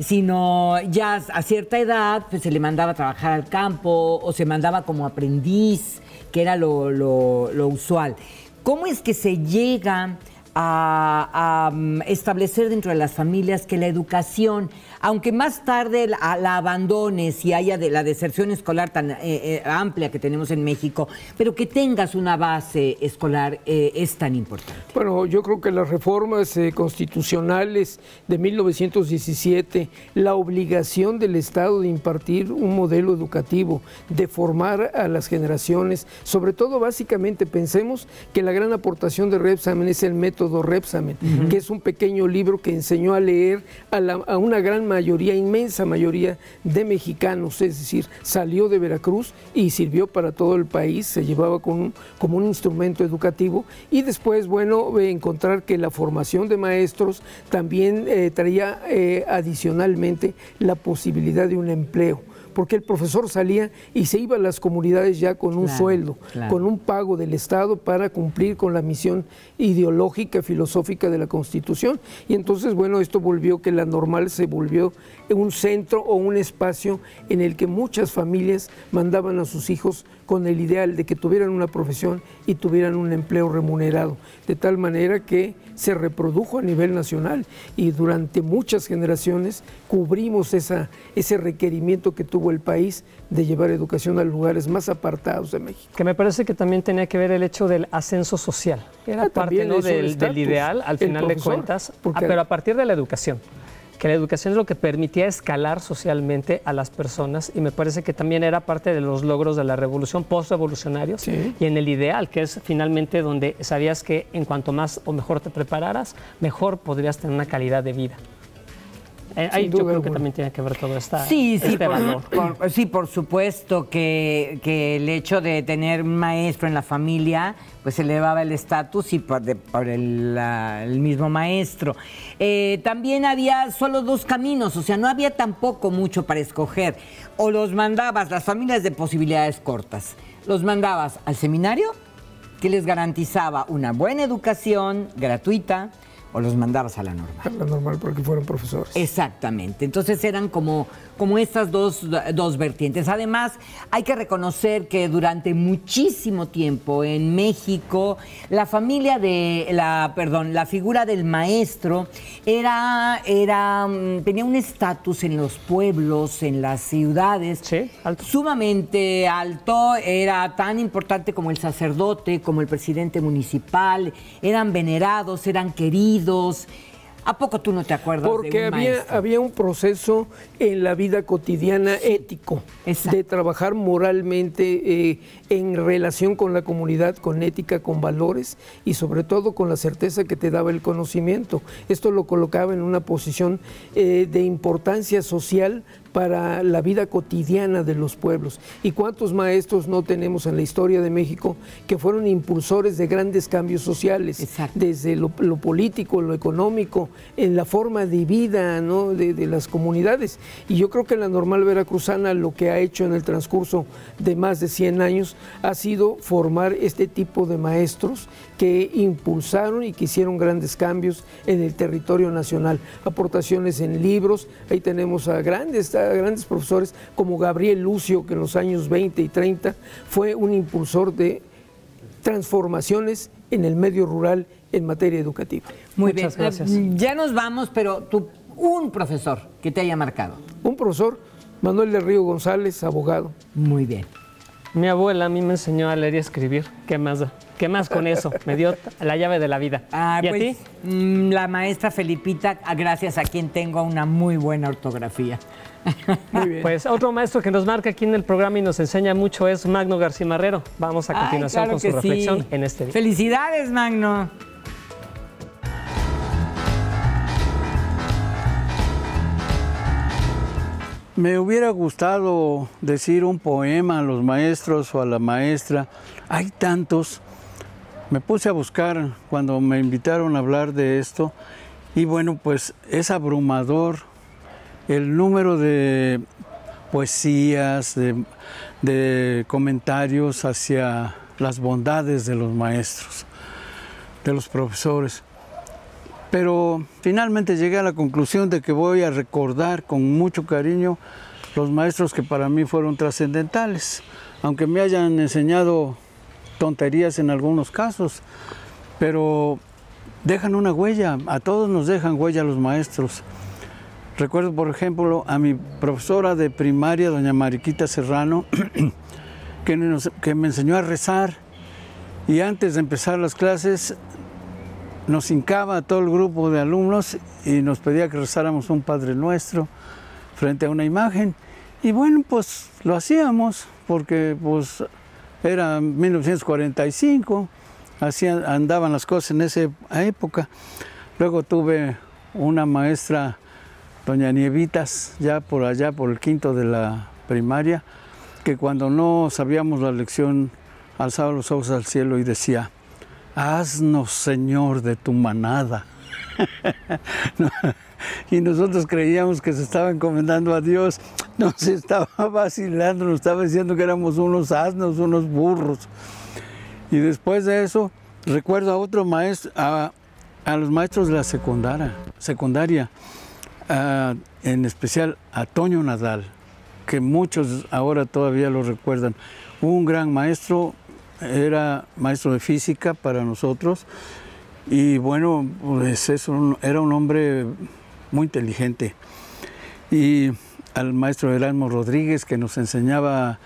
sino ya a cierta edad pues, se le mandaba a trabajar al campo o se mandaba como aprendiz, que era lo usual. ¿Cómo es que se llega a establecer dentro de las familias que la educación, aunque más tarde la abandones y haya de la deserción escolar tan amplia que tenemos en México, pero que tengas una base escolar es tan importante? Bueno, yo creo que las reformas constitucionales de 1917, la obligación del Estado de impartir un modelo educativo, de formar a las generaciones, sobre todo básicamente pensemos que la gran aportación de Repsamen es el método Repsamen, que es un pequeño libro que enseñó a leer a una gran mayoría, inmensa mayoría de mexicanos, es decir, salió de Veracruz y sirvió para todo el país, se llevaba como un instrumento educativo, y después, bueno, encontrar que la formación de maestros también traía adicionalmente la posibilidad de un empleo, porque el profesor salía y se iba a las comunidades ya con un sueldo, con un pago del Estado para cumplir con la misión ideológica, filosófica de la Constitución. Y entonces, bueno, esto volvió que la Normal se volvió un centro o un espacio en el que muchas familias mandaban a sus hijos con el ideal de que tuvieran una profesión y tuvieran un empleo remunerado, de tal manera que se reprodujo a nivel nacional y durante muchas generaciones cubrimos ese requerimiento que tuvo el país de llevar educación a lugares más apartados de México. Que me parece que también tenía que ver el hecho del ascenso social, que era parte, ¿no?, del ideal, al final de cuentas, pero a partir de la educación. Que la educación es lo que permitía escalar socialmente a las personas, y me parece que también era parte de los logros de la revolución, post-revolucionarios, y en el ideal, que es finalmente donde sabías que en cuanto más o mejor te prepararas, mejor podrías tener una calidad de vida. Ahí yo creo que también tiene que ver todo este valor. Sí, por supuesto que el hecho de tener un maestro en la familia pues elevaba el estatus y por el mismo maestro. También había solo dos caminos, o sea, no había tampoco mucho para escoger. O los mandabas, las familias de posibilidades cortas, los mandabas al seminario que les garantizaba una buena educación gratuita o los mandabas a la normal. A la normal porque fueron profesores. Exactamente. Entonces eran como estas dos vertientes. Además, hay que reconocer que durante muchísimo tiempo en México la figura del maestro tenía un estatus en los pueblos, en las ciudades, sí, alto, sumamente alto. Era tan importante como el sacerdote, como el presidente municipal. Eran venerados, eran queridos. ¿A poco tú no te acuerdas Porque de un maestro? había un proceso en la vida cotidiana ético, de trabajar moralmente en relación con la comunidad, con ética, con valores y sobre todo con la certeza que te daba el conocimiento. Esto lo colocaba en una posición de importancia social para la vida cotidiana de los pueblos. ¿Y cuántos maestros no tenemos en la historia de México que fueron impulsores de grandes cambios sociales? Exacto. Desde lo político, lo económico, en la forma de vida, ¿no?, de las comunidades. Y yo creo que la Normal Veracruzana lo que ha hecho en el transcurso de más de 100 años ha sido formar este tipo de maestros que impulsaron y que hicieron grandes cambios en el territorio nacional. Aportaciones en libros, ahí tenemos a grandes profesores como Gabriel Lucio, que en los años 20 y 30 fue un impulsor de transformaciones en el medio rural en materia educativa. Muy Muchas bien, gracias. Ya nos vamos, pero un profesor que te haya marcado. Un profesor, Manuel del Río González, abogado. Muy bien. Mi abuela a mí me enseñó a leer y escribir. ¿Qué más da? ¿Qué más con eso? Me dio la llave de la vida. ¿Y a ti? La maestra Felipita, gracias a quien tengo una muy buena ortografía. Muy bien. Pues otro maestro que nos marca aquí en el programa y nos enseña mucho es Magno García Marrero. Vamos a continuación claro con su reflexión en este video. ¡Felicidades, Magno! Me hubiera gustado decir un poema a los maestros o a la maestra. Hay tantos. Me puse a buscar cuando me invitaron a hablar de esto y bueno, pues es abrumador el número de poesías, de comentarios hacia las bondades de los maestros, de los profesores. Pero finalmente llegué a la conclusión de que voy a recordar con mucho cariño los maestros que para mí fueron trascendentales, aunque me hayan enseñado tonterías en algunos casos, pero dejan una huella, a todos nos dejan huella los maestros. Recuerdo, por ejemplo, a mi profesora de primaria, doña Mariquita Serrano, que me enseñó a rezar y antes de empezar las clases nos hincaba a todo el grupo de alumnos y nos pedía que rezáramos un Padre Nuestro frente a una imagen. Y bueno, pues lo hacíamos porque pues era 1945, así andaban las cosas en esa época. Luego tuve una maestra, doña Nievitas, ya por allá, por el quinto de la primaria, que cuando no sabíamos la lección alzaba los ojos al cielo y decía: haznos, Señor, de tu manada. Y nosotros creíamos que se estaba encomendando a Dios, nos estaba vacilando, nos estaba diciendo que éramos unos asnos, unos burros. Y después de eso, recuerdo a otro maestro, a los maestros de la secundaria, en especial a Toño Nadal, que muchos ahora todavía lo recuerdan. Un gran maestro, era maestro de física para nosotros y bueno, pues era un hombre muy inteligente. Y al maestro Erasmo Rodríguez, que nos enseñaba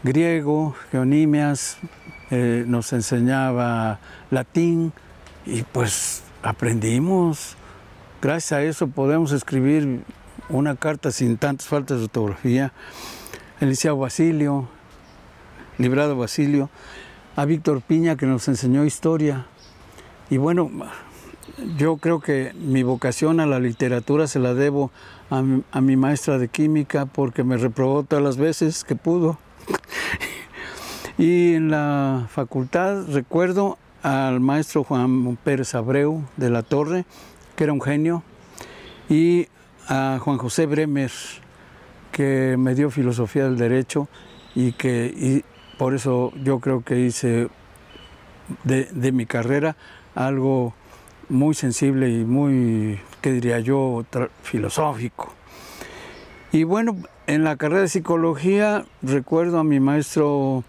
griego, geonimias, nos enseñaba latín y pues aprendimos. Gracias a eso podemos escribir una carta sin tantas faltas de ortografía. El licenciado Basilio, Librado Basilio, a Víctor Piña, que nos enseñó historia. Y bueno, yo creo que mi vocación a la literatura se la debo a mi maestra de química, porque me reprobó todas las veces que pudo. Y en la facultad recuerdo al maestro Juan Pérez Abreu de la Torre, que era un genio, y a Juan José Bremer, que me dio filosofía del derecho y por eso yo creo que hice de mi carrera algo muy sensible y muy, ¿qué diría yo?, filosófico. Y bueno, en la carrera de psicología recuerdo a mi maestro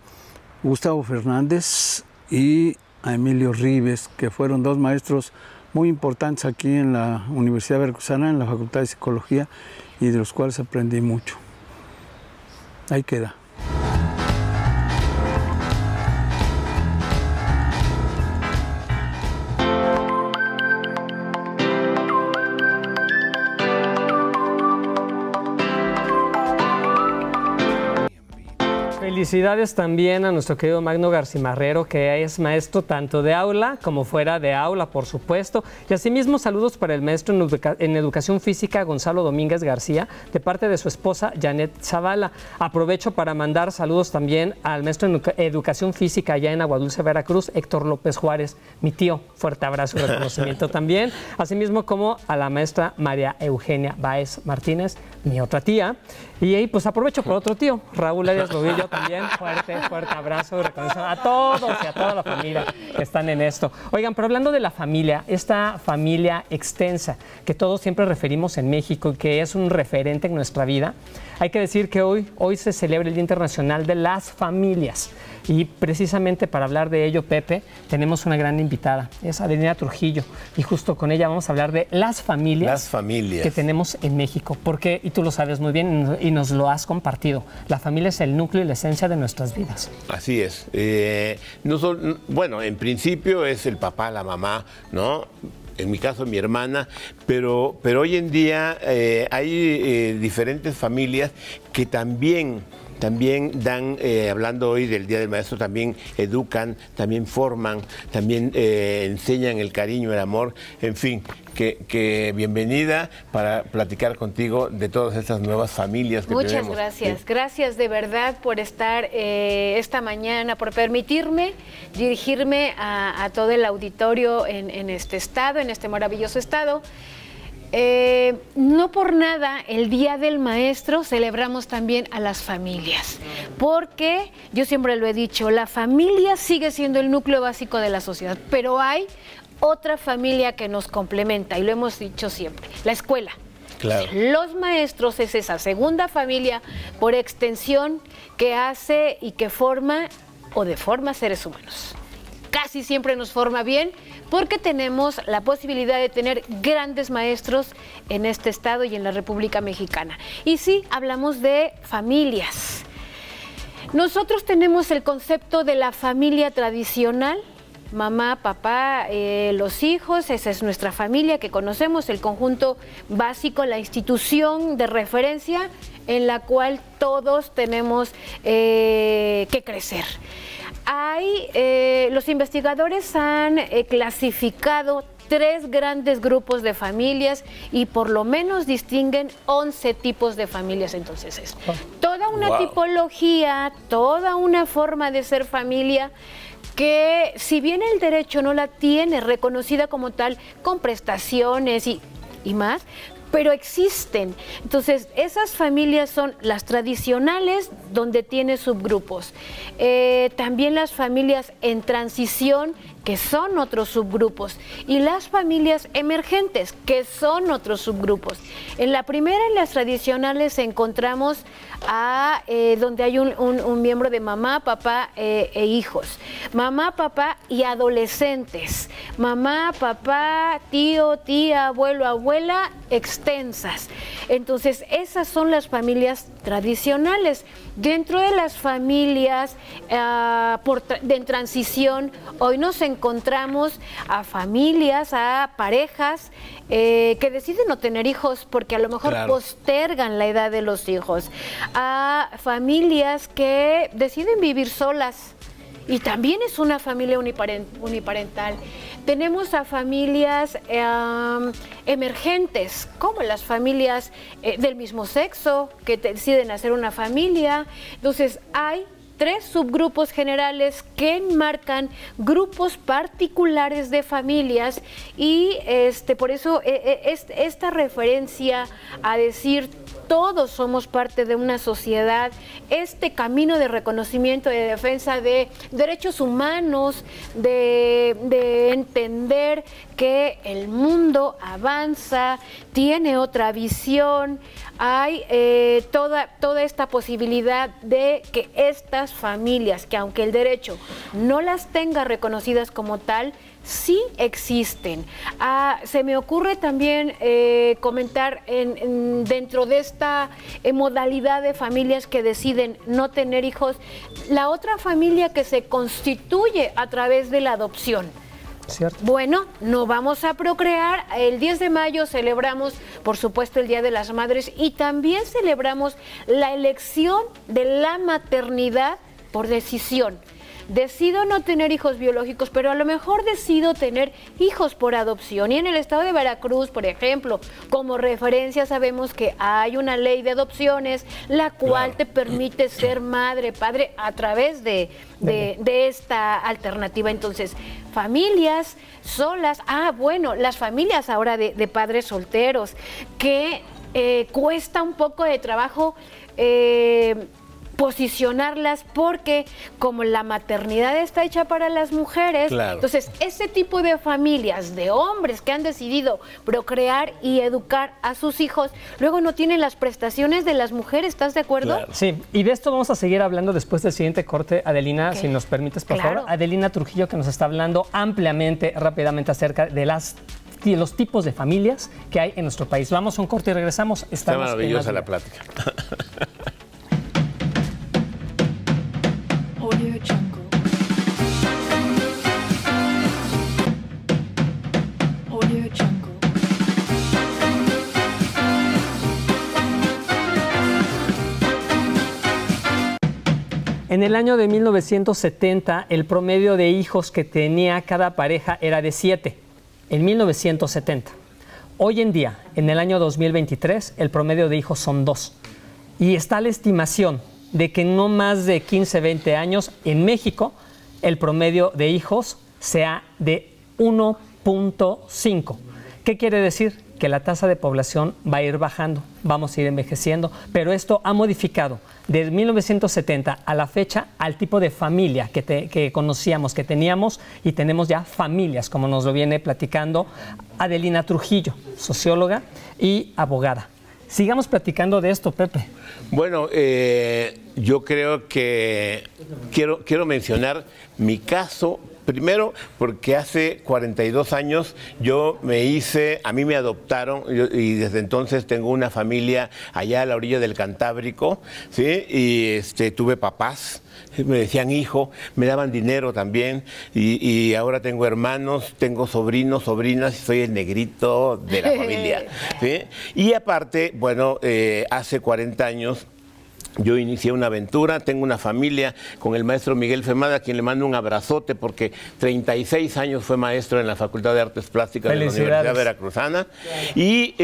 Gustavo Fernández y a Emilio Rives, que fueron dos maestros muy importantes aquí en la Universidad Veracruzana, en la Facultad de Psicología, y de los cuales aprendí mucho. Ahí queda. Felicidades también a nuestro querido Magno Garcimarrero, que es maestro tanto de aula como fuera de aula, por supuesto. Y asimismo, saludos para el maestro en Educación Física, Gonzalo Domínguez García, de parte de su esposa, Janet Zavala. Aprovecho para mandar saludos también al maestro en Educación Física allá en Aguadulce, Veracruz, Héctor López Juárez, mi tío. Fuerte abrazo y reconocimiento también. Asimismo, como a la maestra María Eugenia Báez Martínez, mi otra tía. Y ahí pues aprovecho por otro tío, Raúl Arias Lobillo también, fuerte abrazo y reconocimiento a todos y a toda la familia que están en esto. Oigan, pero hablando de la familia, esta familia extensa que todos siempre referimos en México y que es un referente en nuestra vida, hay que decir que hoy se celebra el Día Internacional de las Familias. Y precisamente para hablar de ello, Pepe, tenemos una gran invitada, es Adelina Trujillo, y justo con ella vamos a hablar de las familias que tenemos en México, porque, y tú lo sabes muy bien y nos lo has compartido, la familia es el núcleo y la esencia de nuestras vidas. Así es. Bueno, en principio es el papá, la mamá, ¿no? En mi caso, mi hermana, pero hoy en día hay diferentes familias que también dan, hablando hoy del Día del Maestro, también educan, también forman, también enseñan el cariño, el amor, en fin, que bienvenida para platicar contigo de todas estas nuevas familias que tenemos. Muchas gracias, gracias de verdad por estar esta mañana, por permitirme dirigirme a todo el auditorio en este estado, en este maravilloso estado. No por nada el Día del Maestro celebramos también a las familias, porque yo siempre lo he dicho, la familia sigue siendo el núcleo básico de la sociedad, pero hay otra familia que nos complementa y lo hemos dicho siempre, la escuela. Claro. Los maestros es esa segunda familia por extensión que hace y que forma o deforma seres humanos. Casi siempre nos forma bien porque tenemos la posibilidad de tener grandes maestros en este estado y en la República Mexicana. Y sí, hablamos de familias. Nosotros tenemos el concepto de la familia tradicional, mamá, papá, los hijos, esa es nuestra familia que conocemos, el conjunto básico, la institución de referencia en la cual todos tenemos que crecer. Los investigadores han clasificado 3 grandes grupos de familias y por lo menos distinguen 11 tipos de familias. Entonces es toda una tipología, toda una forma de ser familia que si bien el derecho no la tiene reconocida como tal con prestaciones y más, pero existen. Entonces, esas familias son las tradicionales, donde tiene subgrupos. También las familias en transición, que son otros subgrupos. Y las familias emergentes, que son otros subgrupos. En la primera, en las tradicionales, encontramos donde hay un miembro de mamá, papá e hijos. Mamá, papá y adolescentes. Mamá, papá, tío, tía, abuelo, abuela, extensas. Entonces, esas son las familias tradicionales. Dentro de las familias en transición, hoy nos encontramos a familias, a parejas que deciden no tener hijos porque a lo mejor postergan la edad de los hijos, a familias que deciden vivir solas y también es una familia uniparental. Tenemos a familias emergentes, como las familias del mismo sexo, que deciden hacer una familia. Entonces, hay 3 subgrupos generales que enmarcan grupos particulares de familias y por eso esta referencia a decir todos somos parte de una sociedad, este camino de reconocimiento, de defensa de derechos humanos, de entender que el mundo avanza, tiene otra visión, hay toda esta posibilidad de que estas familias, que aunque el derecho no las tenga reconocidas como tal, sí existen. Se me ocurre también comentar dentro de esta modalidad de familias que deciden no tener hijos, la otra familia que se constituye a través de la adopción. ¿Cierto? Bueno, no vamos a procrear. El 10 de mayo celebramos, por supuesto, el Día de las Madres y también celebramos la elección de la maternidad por decisión. Decido no tener hijos biológicos, pero a lo mejor decido tener hijos por adopción. Y en el estado de Veracruz, por ejemplo, como referencia sabemos que hay una ley de adopciones, la cual te permite ser madre, padre a través de esta alternativa. Entonces, familias solas, bueno, las familias ahora de padres solteros, que cuesta un poco de trabajo posicionarlas porque como la maternidad está hecha para las mujeres, entonces ese tipo de familias, de hombres que han decidido procrear y educar a sus hijos, luego no tienen las prestaciones de las mujeres, ¿estás de acuerdo? Sí, y de esto vamos a seguir hablando después del siguiente corte, Adelina, si nos permites, por favor. Adelina Trujillo, que nos está hablando ampliamente, rápidamente acerca de los tipos de familias que hay en nuestro país. Vamos a un corte y regresamos. Está maravillosa la plática. En el año de 1970, el promedio de hijos que tenía cada pareja era de 7, en 1970. Hoy en día, en el año 2023, el promedio de hijos son 2. Y está la estimación de que en no más de 15, 20 años, en México, el promedio de hijos sea de 1.5. ¿Qué quiere decir? Que la tasa de población va a ir bajando, vamos a ir envejeciendo, pero esto ha modificado desde 1970 a la fecha al tipo de familia que conocíamos, que teníamos y tenemos ya familias, como nos lo viene platicando Adelina Trujillo, socióloga y abogada. Sigamos platicando de esto, Pepe. Bueno, yo creo que quiero mencionar mi caso. Primero, porque hace 42 años a mí me adoptaron y desde entonces tengo una familia allá a la orilla del Cantábrico, ¿sí? Y tuve papás, me decían hijo, me daban dinero también y ahora tengo hermanos, tengo sobrinos, sobrinas y soy el negrito de la familia, ¿sí? Y aparte, bueno, hace 40 años yo inicié una aventura, tengo una familia con el maestro Miguel Femada, a quien le mando un abrazote porque 36 años fue maestro en la Facultad de Artes Plásticas de la Universidad Veracruzana. Y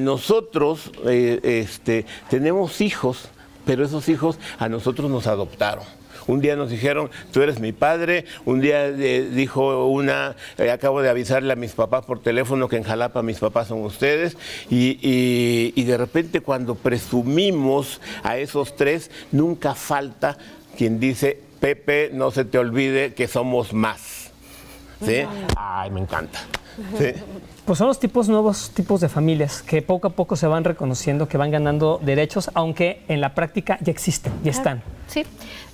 nosotros tenemos hijos, pero esos hijos a nosotros nos adoptaron. Un día nos dijeron, tú eres mi padre. Un día dijo acabo de avisarle a mis papás por teléfono que en Jalapa mis papás son ustedes. Y de repente cuando presumimos a esos 3, nunca falta quien dice, Pepe, no se te olvide que somos más. ¿Sí? Ay, me encanta. ¿Sí? Pues son los nuevos tipos de familias que poco a poco se van reconociendo, que van ganando derechos, aunque en la práctica ya existen, ya están. Sí,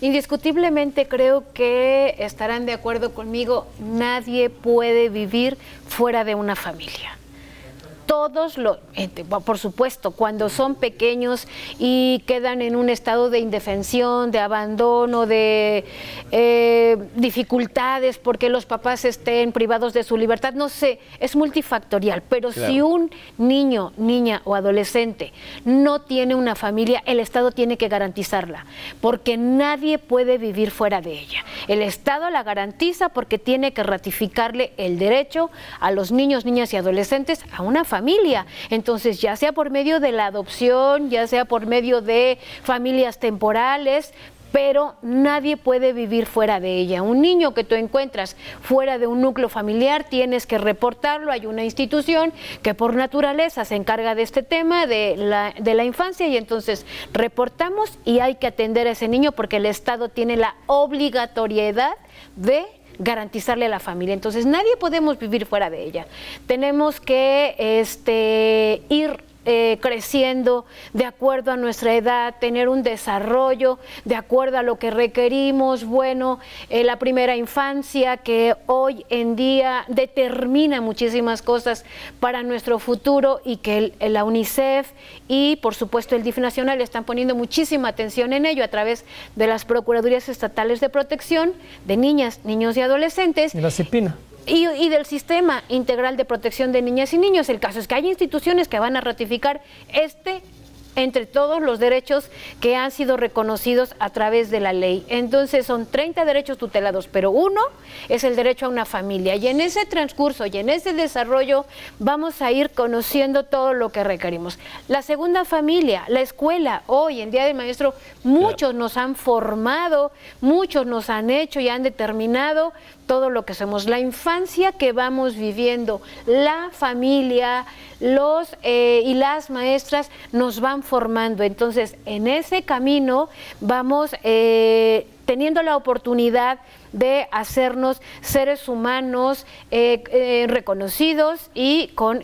indiscutiblemente creo que estarán de acuerdo conmigo, nadie puede vivir fuera de una familia. Por supuesto, cuando son pequeños y quedan en un estado de indefensión, de abandono, de dificultades porque los papás estén privados de su libertad, no sé, es multifactorial, pero si un niño, niña o adolescente no tiene una familia, el Estado tiene que garantizarla, porque nadie puede vivir fuera de ella. El Estado la garantiza porque tiene que ratificarle el derecho a los niños, niñas y adolescentes a una familia. Entonces, ya sea por medio de la adopción, ya sea por medio de familias temporales, pero nadie puede vivir fuera de ella. Un niño que tú encuentras fuera de un núcleo familiar, tienes que reportarlo. Hay una institución que por naturaleza se encarga de este tema de la infancia, y entonces reportamos y hay que atender a ese niño porque el Estado tiene la obligatoriedad de garantizarle a la familia. Entonces nadie podemos vivir fuera de ella. Tenemos que ir creciendo de acuerdo a nuestra edad, tener un desarrollo de acuerdo a lo que requerimos. Bueno, la primera infancia, que hoy en día determina muchísimas cosas para nuestro futuro, y que la UNICEF y por supuesto el DIF nacional están poniendo muchísima atención en ello a través de las Procuradurías Estatales de Protección de Niñas, Niños y Adolescentes. Y la CIPINA. Y del Sistema Integral de Protección de Niñas y Niños. El caso es que hay instituciones que van a ratificar entre todos los derechos que han sido reconocidos a través de la ley. Entonces son 30 derechos tutelados, pero uno es el derecho a una familia, y en ese transcurso y en ese desarrollo vamos a ir conociendo todo lo que requerimos. La segunda familia, la escuela. Hoy en Día del Maestro muchos nos han formado, muchos nos han hecho y han determinado todo lo que somos. La infancia que vamos viviendo, la familia, los y las maestras nos van formando. Entonces, en ese camino vamos teniendo la oportunidad de hacernos seres humanos reconocidos y con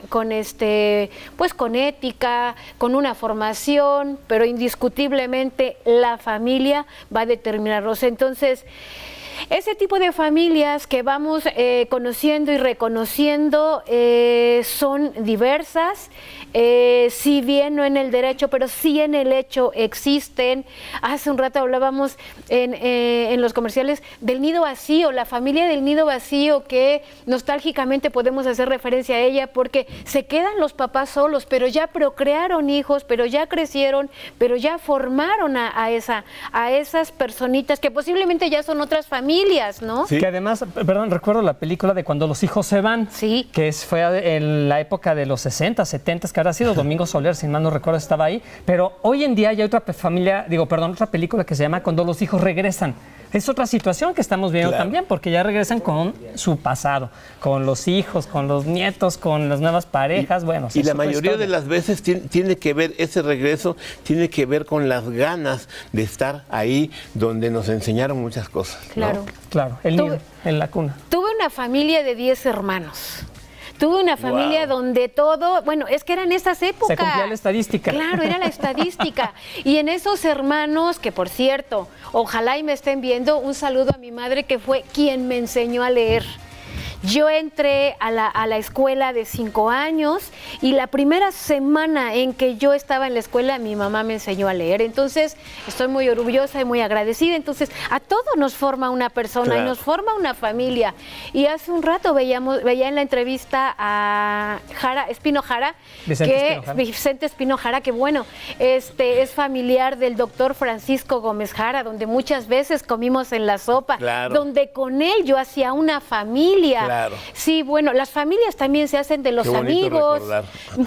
ética, con una formación, pero indiscutiblemente la familia va a determinarnos. Entonces, ese tipo de familias que vamos conociendo y reconociendo son diversas, si bien no en el derecho, pero sí en el hecho existen. Hace un rato hablábamos en los comerciales del nido vacío, la familia del nido vacío, que nostálgicamente podemos hacer referencia a ella porque se quedan los papás solos, pero ya procrearon hijos, pero ya crecieron, pero ya formaron a esas personitas que posiblemente ya son otras familias, ¿no? Sí. Que además, perdón, recuerdo la película de Cuando los hijos se van, sí, que fue en la época de los 60, 70, que habrá sido Domingo Soler, si mal no recuerdo, estaba ahí, pero hoy en día hay otra otra película que se llama Cuando los hijos regresan. Es otra situación que estamos viendo también, porque ya regresan con su pasado, con los hijos, con los nietos, con las nuevas parejas. Y la mayoría de las veces tiene que ver, ese regreso tiene que ver con las ganas de estar ahí donde nos enseñaron muchas cosas. Claro. ¿no? Claro, el nido, en la cuna. Tuve una familia de 10 hermanos. Tuve una familia donde todo, bueno, es que eran esas épocas. Se cumplía la estadística. Claro, era la estadística. Y en esos hermanos, que por cierto, ojalá y me estén viendo, un saludo a mi madre, que fue quien me enseñó a leer. Yo entré a la escuela de 5 años y la primera semana en que yo estaba en la escuela, mi mamá me enseñó a leer. Entonces, estoy muy orgullosa y muy agradecida. Entonces, a todos nos forma una persona y nos forma una familia. Y hace un rato veía en la entrevista a Vicente Espino Jara, que bueno, es familiar del doctor Francisco Gómez Jara, donde muchas veces comimos en la sopa, donde con él yo hacía una familia. Claro. Sí, bueno, las familias también se hacen de los amigos.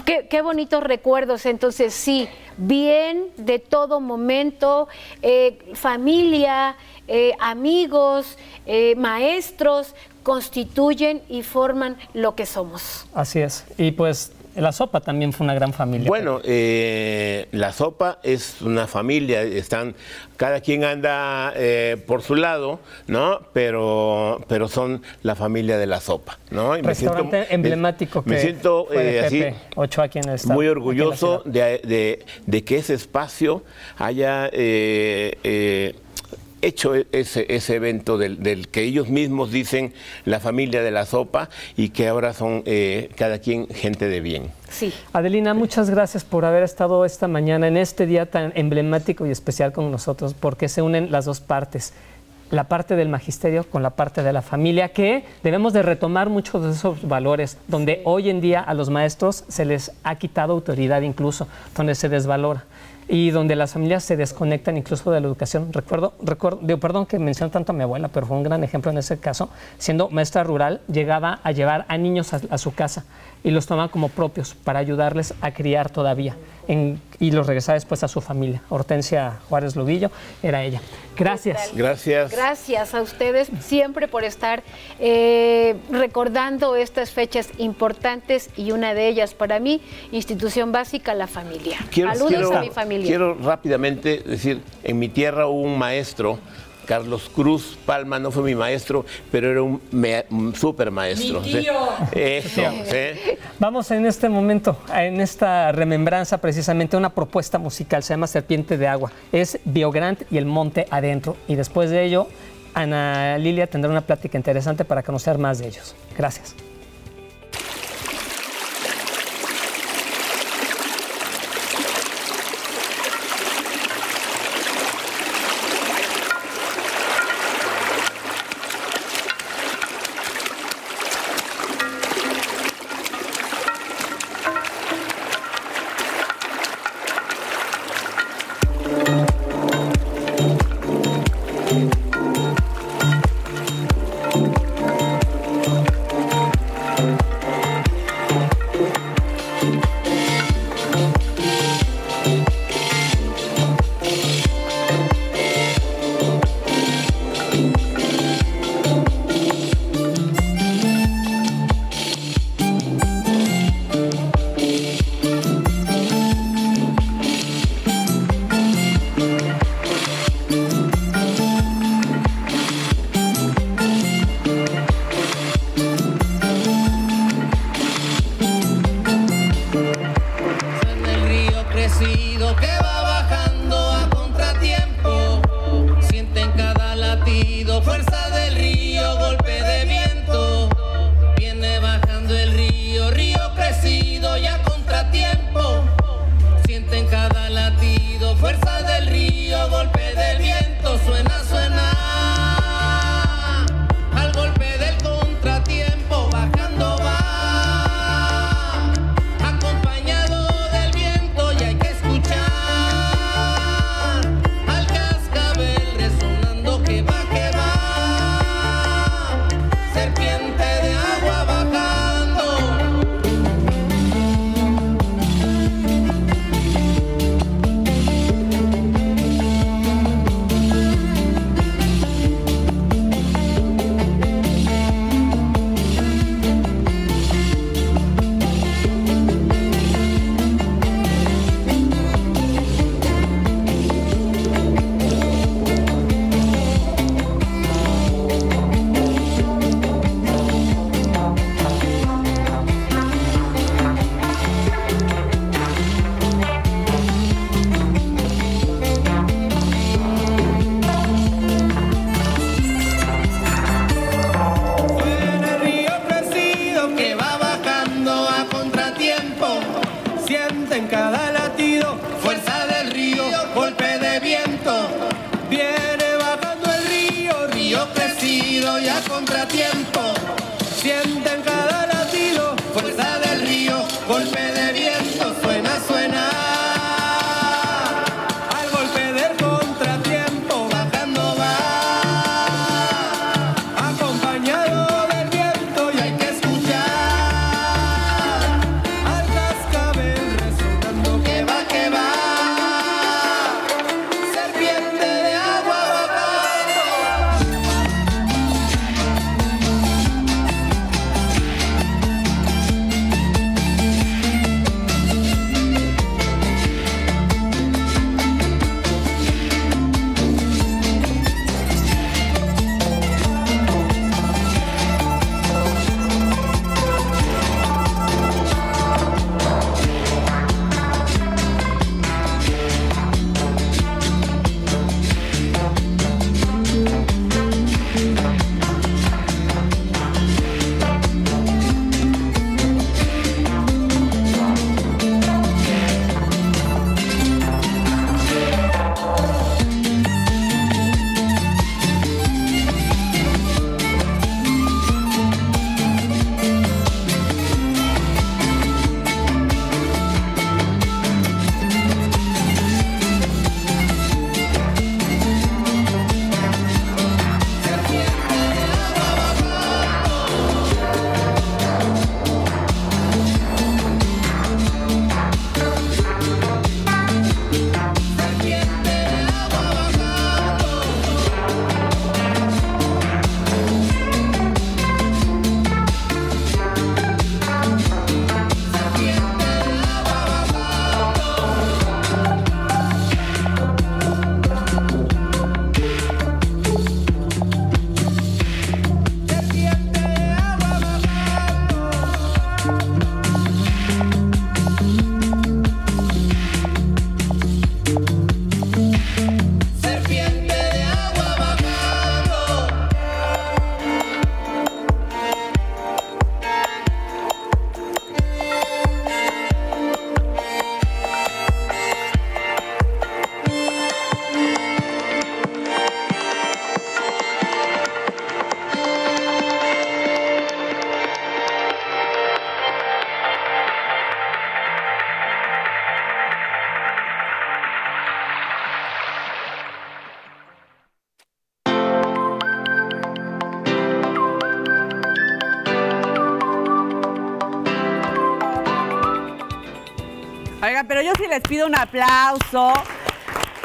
Qué bonitos recuerdos. Entonces, sí, bien de todo momento, familia, amigos, maestros, constituyen y forman lo que somos. Así es. Y pues la sopa también fue una gran familia. Bueno, la sopa es una familia, cada quien anda por su lado, ¿no? Pero son la familia de la sopa, ¿no? Y restaurante emblemático que me siento fue de así, Pepe Ochoa, aquí en el estado, muy orgulloso de que ese espacio haya hecho ese evento del que ellos mismos dicen la familia de la sopa, y que ahora son cada quien gente de bien. Sí. Adelina, muchas gracias por haber estado esta mañana en este día tan emblemático y especial con nosotros, porque se unen las dos partes, la parte del magisterio con la parte de la familia, que debemos de retomar muchos de esos valores, donde hoy en día a los maestros se les ha quitado autoridad, incluso donde se desvalora y donde las familias se desconectan incluso de la educación. Perdón que menciono tanto a mi abuela, pero fue un gran ejemplo en ese caso. Siendo maestra rural, llegaba a llevar a niños a su casa y los tomaba como propios para ayudarles a criar todavía y los regresaba después a su familia. Hortensia Juárez Lodillo era ella. Gracias. Gracias. Gracias a ustedes siempre por estar recordando estas fechas importantes y una de ellas para mí, institución básica, la familia. Saludos a mi familia. Quiero rápidamente decir, en mi tierra hubo un maestro, Carlos Cruz Palma, no fue mi maestro, pero era un súper maestro. ¡Mi tío! Eso, ¿sí? Vamos en este momento, en esta remembranza precisamente, una propuesta musical, se llama Serpiente de Agua. Es Biogrant y el Monte Adentro. Y después de ello, Ana Lilia tendrá una plática interesante para conocer más de ellos. Gracias. Que Oigan, pero yo sí les pido un aplauso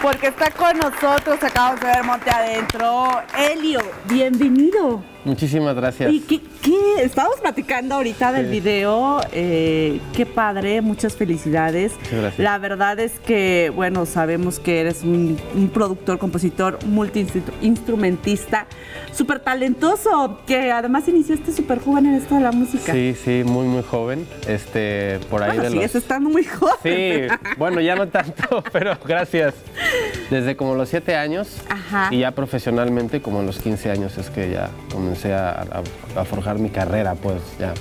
porque está con nosotros, acabamos de ver Monte Adentro. Elio, bienvenido. Muchísimas gracias. ¿Y qué? Estábamos platicando ahorita del video. Qué padre, muchas felicidades. Muchas gracias. La verdad es que, bueno, sabemos que eres un productor, compositor, multiinstrumentista, súper talentoso, que además iniciaste súper joven en esto de la música. Sí, sí, muy, muy joven. Por ahí bueno, sigues estando muy joven. Sí, bueno, ya no tanto, pero gracias. Desde como los 7 años. Ajá. Y ya profesionalmente como en los 15 años es que ya comencé a forjar mi carrera, pues ya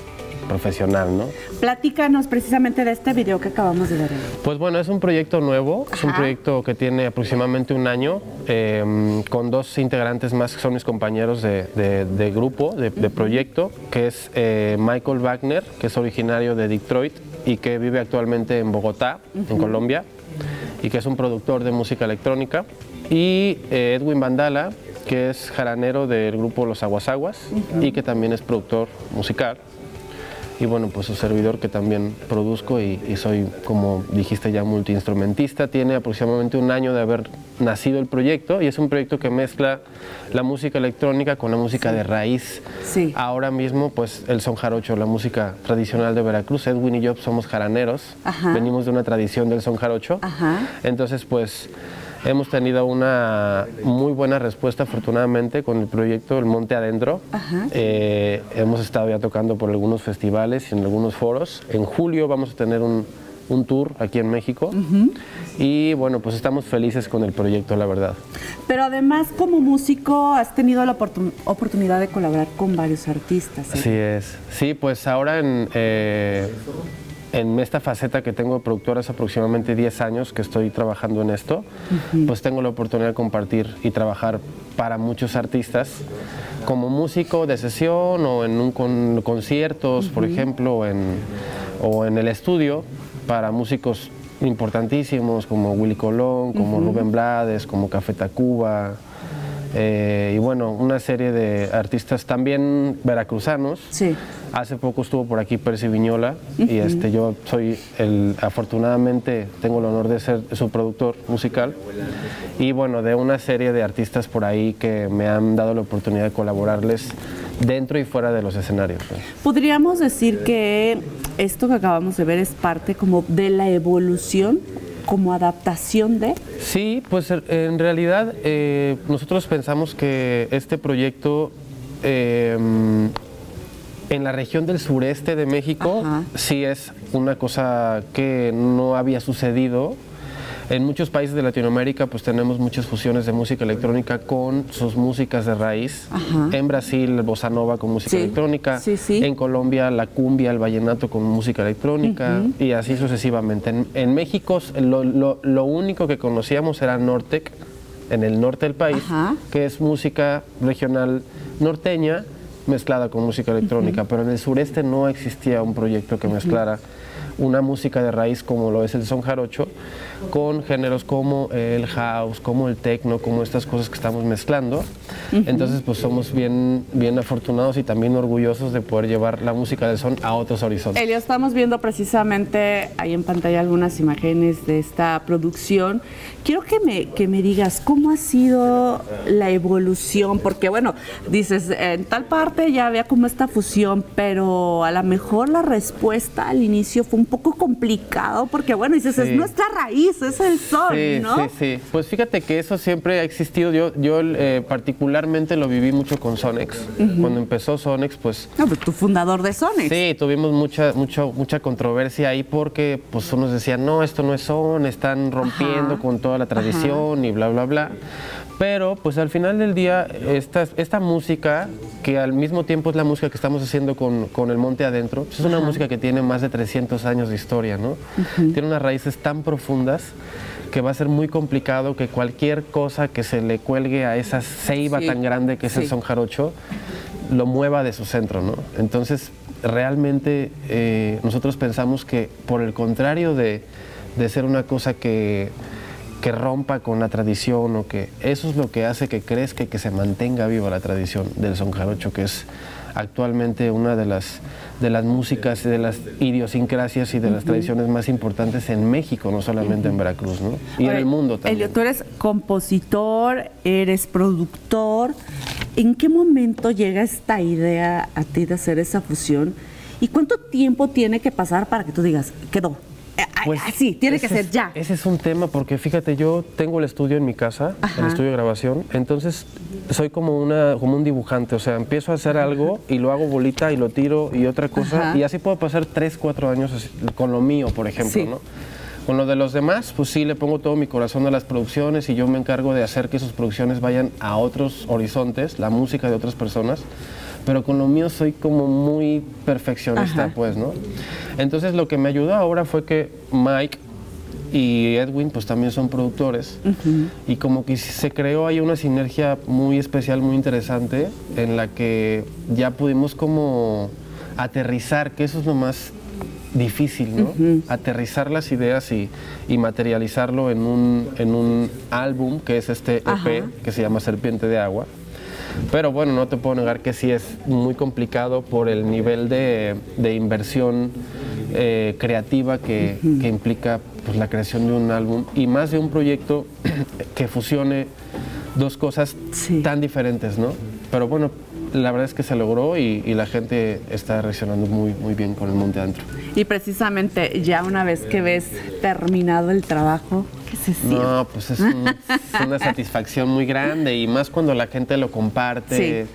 profesional, ¿no? Platícanos precisamente de este video que acabamos de ver. Pues bueno, es un proyecto nuevo, es un proyecto que tiene aproximadamente un año, con 2 integrantes más que son mis compañeros de grupo, de proyecto, que es Michael Wagner, que es originario de Detroit y que vive actualmente en Bogotá, en Colombia, y que es un productor de música electrónica, y Edwin Vandala, que es jaranero del grupo Los Aguasaguas y que también es productor musical. Y bueno, pues su servidor, que también produzco y soy, como dijiste ya, multiinstrumentista. Tiene aproximadamente un año de haber nacido el proyecto y es un proyecto que mezcla la música electrónica con la música de raíz. Sí. Ahora mismo, pues el son jarocho, la música tradicional de Veracruz. Edwin y yo somos jaraneros, venimos de una tradición del son jarocho. Entonces, pues hemos tenido una muy buena respuesta, afortunadamente, con el proyecto El Monte Adentro. Hemos estado ya tocando por algunos festivales y en algunos foros. En julio vamos a tener un tour aquí en México. Y bueno, pues estamos felices con el proyecto, la verdad. Pero además, como músico, has tenido la oportunidad de colaborar con varios artistas. Así es. Sí, pues ahora en esta faceta que tengo de productora hace aproximadamente 10 años que estoy trabajando en esto, pues tengo la oportunidad de compartir y trabajar para muchos artistas como músico de sesión o en conciertos, por ejemplo, o en el estudio para músicos importantísimos como Willy Colón, como Rubén Blades, como Café Tacuba, y bueno, una serie de artistas también veracruzanos. Sí. Hace poco estuvo por aquí Percy Viñola y yo soy afortunadamente tengo el honor de ser su productor musical y bueno, de una serie de artistas por ahí que me han dado la oportunidad de colaborarles dentro y fuera de los escenarios. ¿Podríamos decir que esto que acabamos de ver es parte como de la evolución, como adaptación de? Sí, pues en realidad nosotros pensamos que este proyecto en la región del sureste de México sí es una cosa que no había sucedido. En muchos países de Latinoamérica pues tenemos muchas fusiones de música electrónica con sus músicas de raíz. En Brasil, bossa nova con música electrónica. En Colombia, la cumbia, el vallenato con música electrónica y así sucesivamente. En México lo único que conocíamos era Nortec, en el norte del país, que es música regional norteña mezclada con música electrónica, pero en el sureste no existía un proyecto que mezclara una música de raíz como lo es el son jarocho con géneros como el house, como el techno, como estas cosas que estamos mezclando. Entonces pues somos bien afortunados y también orgullosos de poder llevar la música del son a otros horizontes. Elio, estamos viendo precisamente ahí en pantalla algunas imágenes de esta producción. Quiero que me digas cómo ha sido la evolución, porque bueno, dices, en tal parte ya había como esta fusión, pero a lo mejor la respuesta al inicio fue un poco complicado, porque bueno, dices, es nuestra raíz, es el son, ¿no? Sí. Pues fíjate que eso siempre ha existido. Yo particularmente lo viví mucho con Sonex. Cuando empezó Sonex, pues... No, pero tú fundador de Sonex. Sí, tuvimos mucha controversia ahí porque pues unos decían, no, esto no es son, están rompiendo con toda la tradición y bla, bla, bla. Pero pues al final del día esta música, que al mismo tiempo es la música que estamos haciendo con El Monte Adentro, pues es una música que tiene más de 300 años de historia, ¿no? Tiene unas raíces tan profundas que va a ser muy complicado que cualquier cosa que se le cuelgue a esa ceiba tan grande que es el son jarocho lo mueva de su centro, ¿no? Entonces realmente nosotros pensamos que por el contrario de ser una cosa que rompa con la tradición o que eso es lo que hace que crezca y que se mantenga viva la tradición del son jarocho, que es actualmente una de las músicas, de las idiosincrasias y de las tradiciones más importantes en México, no solamente en Veracruz, ¿no? Y en el mundo también. Elio, tú eres compositor, eres productor. ¿En qué momento llega esta idea a ti de hacer esa fusión? ¿Y cuánto tiempo tiene que pasar para que tú digas, quedó? Pues sí, tiene que ser ya. Ese es un tema porque fíjate, yo tengo el estudio en mi casa, el estudio de grabación, entonces soy como un dibujante, o sea, empiezo a hacer algo y lo hago bolita y lo tiro y otra cosa, y así puedo pasar 3, 4 años así, con lo mío, por ejemplo, ¿no? Con lo de los demás, pues sí, le pongo todo mi corazón a las producciones y yo me encargo de hacer que sus producciones vayan a otros horizontes, la música de otras personas, pero con lo mío soy como muy perfeccionista, pues, ¿no? Entonces lo que me ayudó ahora fue que Mike y Edwin pues también son productores y como que se creó ahí una sinergia muy especial, muy interesante, en la que ya pudimos como aterrizar, que eso es lo más difícil, ¿no? Aterrizar las ideas y materializarlo en un álbum que es este EP que se llama Serpiente de Agua. Pero bueno, no te puedo negar que sí es muy complicado por el nivel de inversión creativa que implica pues, la creación de un álbum y más de un proyecto que fusione dos cosas tan diferentes, ¿no? Pero bueno, la verdad es que se logró y la gente está reaccionando muy bien con El Monte Adentro. Y precisamente ya una vez que ves terminado el trabajo, ¿qué se siente? No, pues es una satisfacción muy grande y más cuando la gente lo comparte.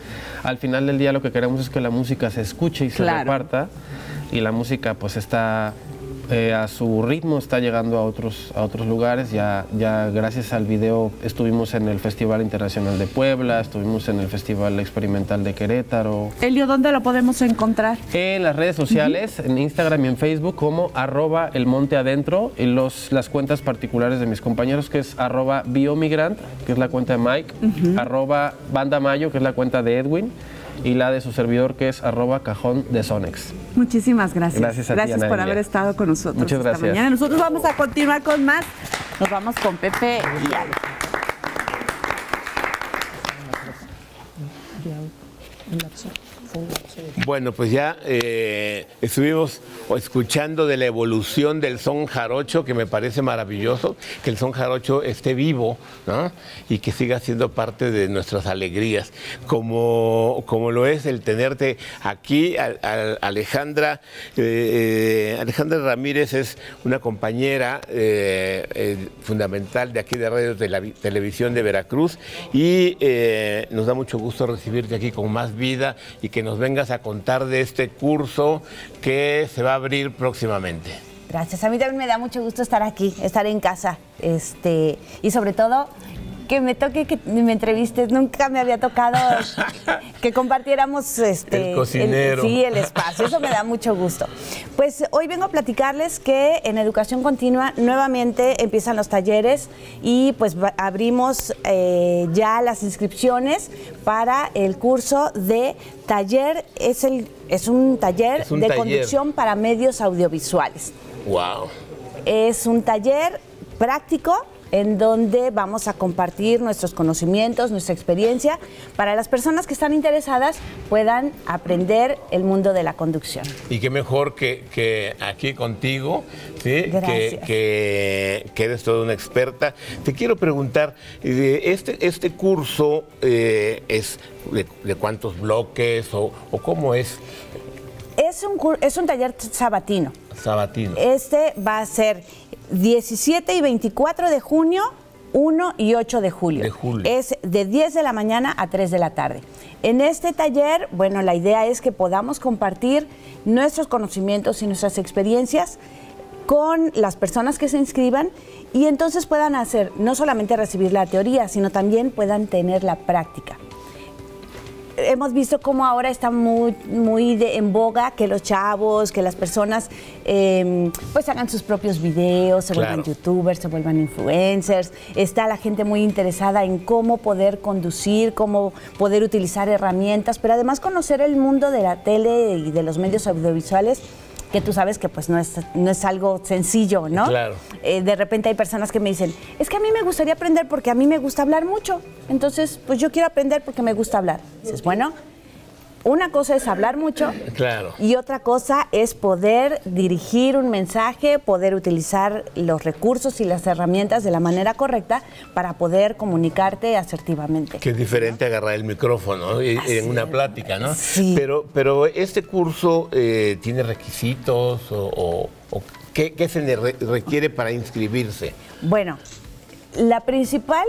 Al final del día lo que queremos es que la música se escuche y se reparta y la música pues está a su ritmo, está llegando a otros lugares. Ya gracias al video estuvimos en el Festival Internacional de Puebla, estuvimos en el Festival Experimental de Querétaro. Elio, ¿dónde lo podemos encontrar? En las redes sociales, en Instagram y en Facebook como @elmonteadentro y las cuentas particulares de mis compañeros que es @biomigrant, que es la cuenta de Mike, @bandamayo, que es la cuenta de Edwin, y la de su servidor que es @cajón de Sonex. Muchísimas gracias. Gracias a ti, Gracias por haber estado con nosotros. Muchas gracias. Esta mañana. Nosotros vamos a continuar con más. Nos vamos con Pepe y Ale. Bueno, pues ya estuvimos escuchando de la evolución del son jarocho, que me parece maravilloso, que el son jarocho esté vivo, ¿no? Y que siga siendo parte de nuestras alegrías, como lo es el tenerte aquí. Alejandra Ramírez es una compañera fundamental de aquí de Radio Televisión de Veracruz y nos da mucho gusto recibirte aquí con Más Vida y que nos vengas a contar de este curso que se va a abrir próximamente. Gracias, a mí también me da mucho gusto estar aquí, estar en casa, y sobre todo que me toque que me entrevistes. Nunca me había tocado que compartiéramos el cocinero. El espacio, eso me da mucho gusto. Pues hoy vengo a platicarles que en Educación Continua nuevamente empiezan los talleres y pues abrimos ya las inscripciones para el curso de taller, es un taller de conducción para medios audiovisuales. Wow. Es un taller práctico en donde vamos a compartir nuestros conocimientos, nuestra experiencia, para las personas que están interesadas puedan aprender el mundo de la conducción. Y qué mejor que aquí contigo, ¿sí? Gracias. Que eres toda una experta. Te quiero preguntar, este curso es de cuántos bloques o cómo es. Es un taller sabatino. Sabatino. Este va a ser 17 y 24 de junio, 1 y 8 de julio. Es de 10 de la mañana a 3 de la tarde. En este taller, bueno, la idea es que podamos compartir nuestros conocimientos y nuestras experiencias con las personas que se inscriban y entonces puedan hacer, no solamente recibir la teoría, sino también puedan tener la práctica. Hemos visto cómo ahora está muy en boga que los chavos, que las personas pues hagan sus propios videos, se vuelvan youtubers, se vuelvan influencers. Está la gente muy interesada en cómo poder conducir, cómo poder utilizar herramientas, pero además conocer el mundo de la tele y de los medios audiovisuales, que tú sabes que pues no es algo sencillo, ¿no? Claro. De repente hay personas que me dicen, es que a mí me gustaría aprender porque a mí me gusta hablar mucho. Entonces, pues yo quiero aprender porque me gusta hablar. Dices, bueno, una cosa es hablar mucho, claro, y otra cosa es poder dirigir un mensaje, poder utilizar los recursos y las herramientas de la manera correcta para poder comunicarte asertivamente. Que es diferente agarrar el micrófono en una plática, ¿no? Sí. Pero este curso tiene requisitos o ¿qué se le requiere para inscribirse? Bueno, la principal,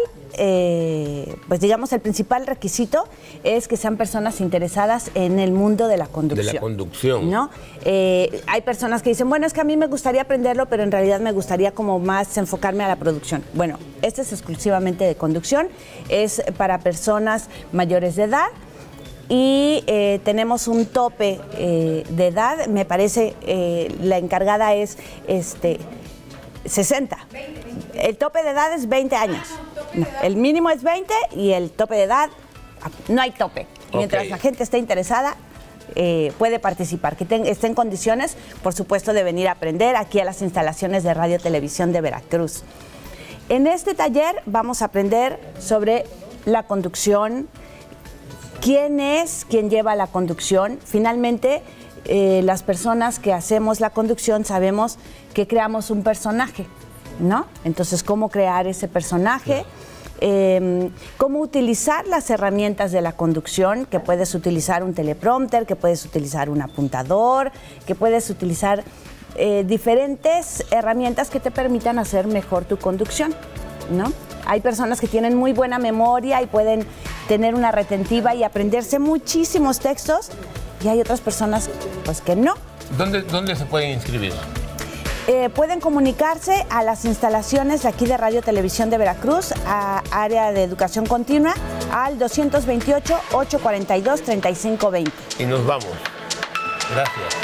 pues digamos, el principal requisito es que sean personas interesadas en el mundo de la conducción. De la conducción. ¿No? Hay personas que dicen, bueno, es que a mí me gustaría aprenderlo, pero en realidad me gustaría como más enfocarme a la producción. Bueno, este es exclusivamente de conducción, es para personas mayores de edad. Y tenemos un tope de edad, me parece, la encargada es 60. El tope de edad es 20 años. No, el mínimo es 20 y el tope de edad, no hay tope. Mientras la gente esté interesada, puede participar, que esté en condiciones, por supuesto, de venir a aprender aquí a las instalaciones de Radio Televisión de Veracruz. En este taller vamos a aprender sobre la conducción, quién es quien lleva la conducción. Finalmente, las personas que hacemos la conducción sabemos que creamos un personaje, ¿no? Entonces, ¿cómo crear ese personaje? Cómo utilizar las herramientas de la conducción, que puedes utilizar un teleprompter, que puedes utilizar un apuntador, que puedes utilizar diferentes herramientas que te permitan hacer mejor tu conducción, ¿no? Hay personas que tienen muy buena memoria y pueden tener una retentiva y aprenderse muchísimos textos, y hay otras personas pues que no. ¿Dónde se pueden inscribir? Pueden comunicarse a las instalaciones de aquí de Radio Televisión de Veracruz, a área de educación continua, al 228-842-3520. Y nos vamos. Gracias.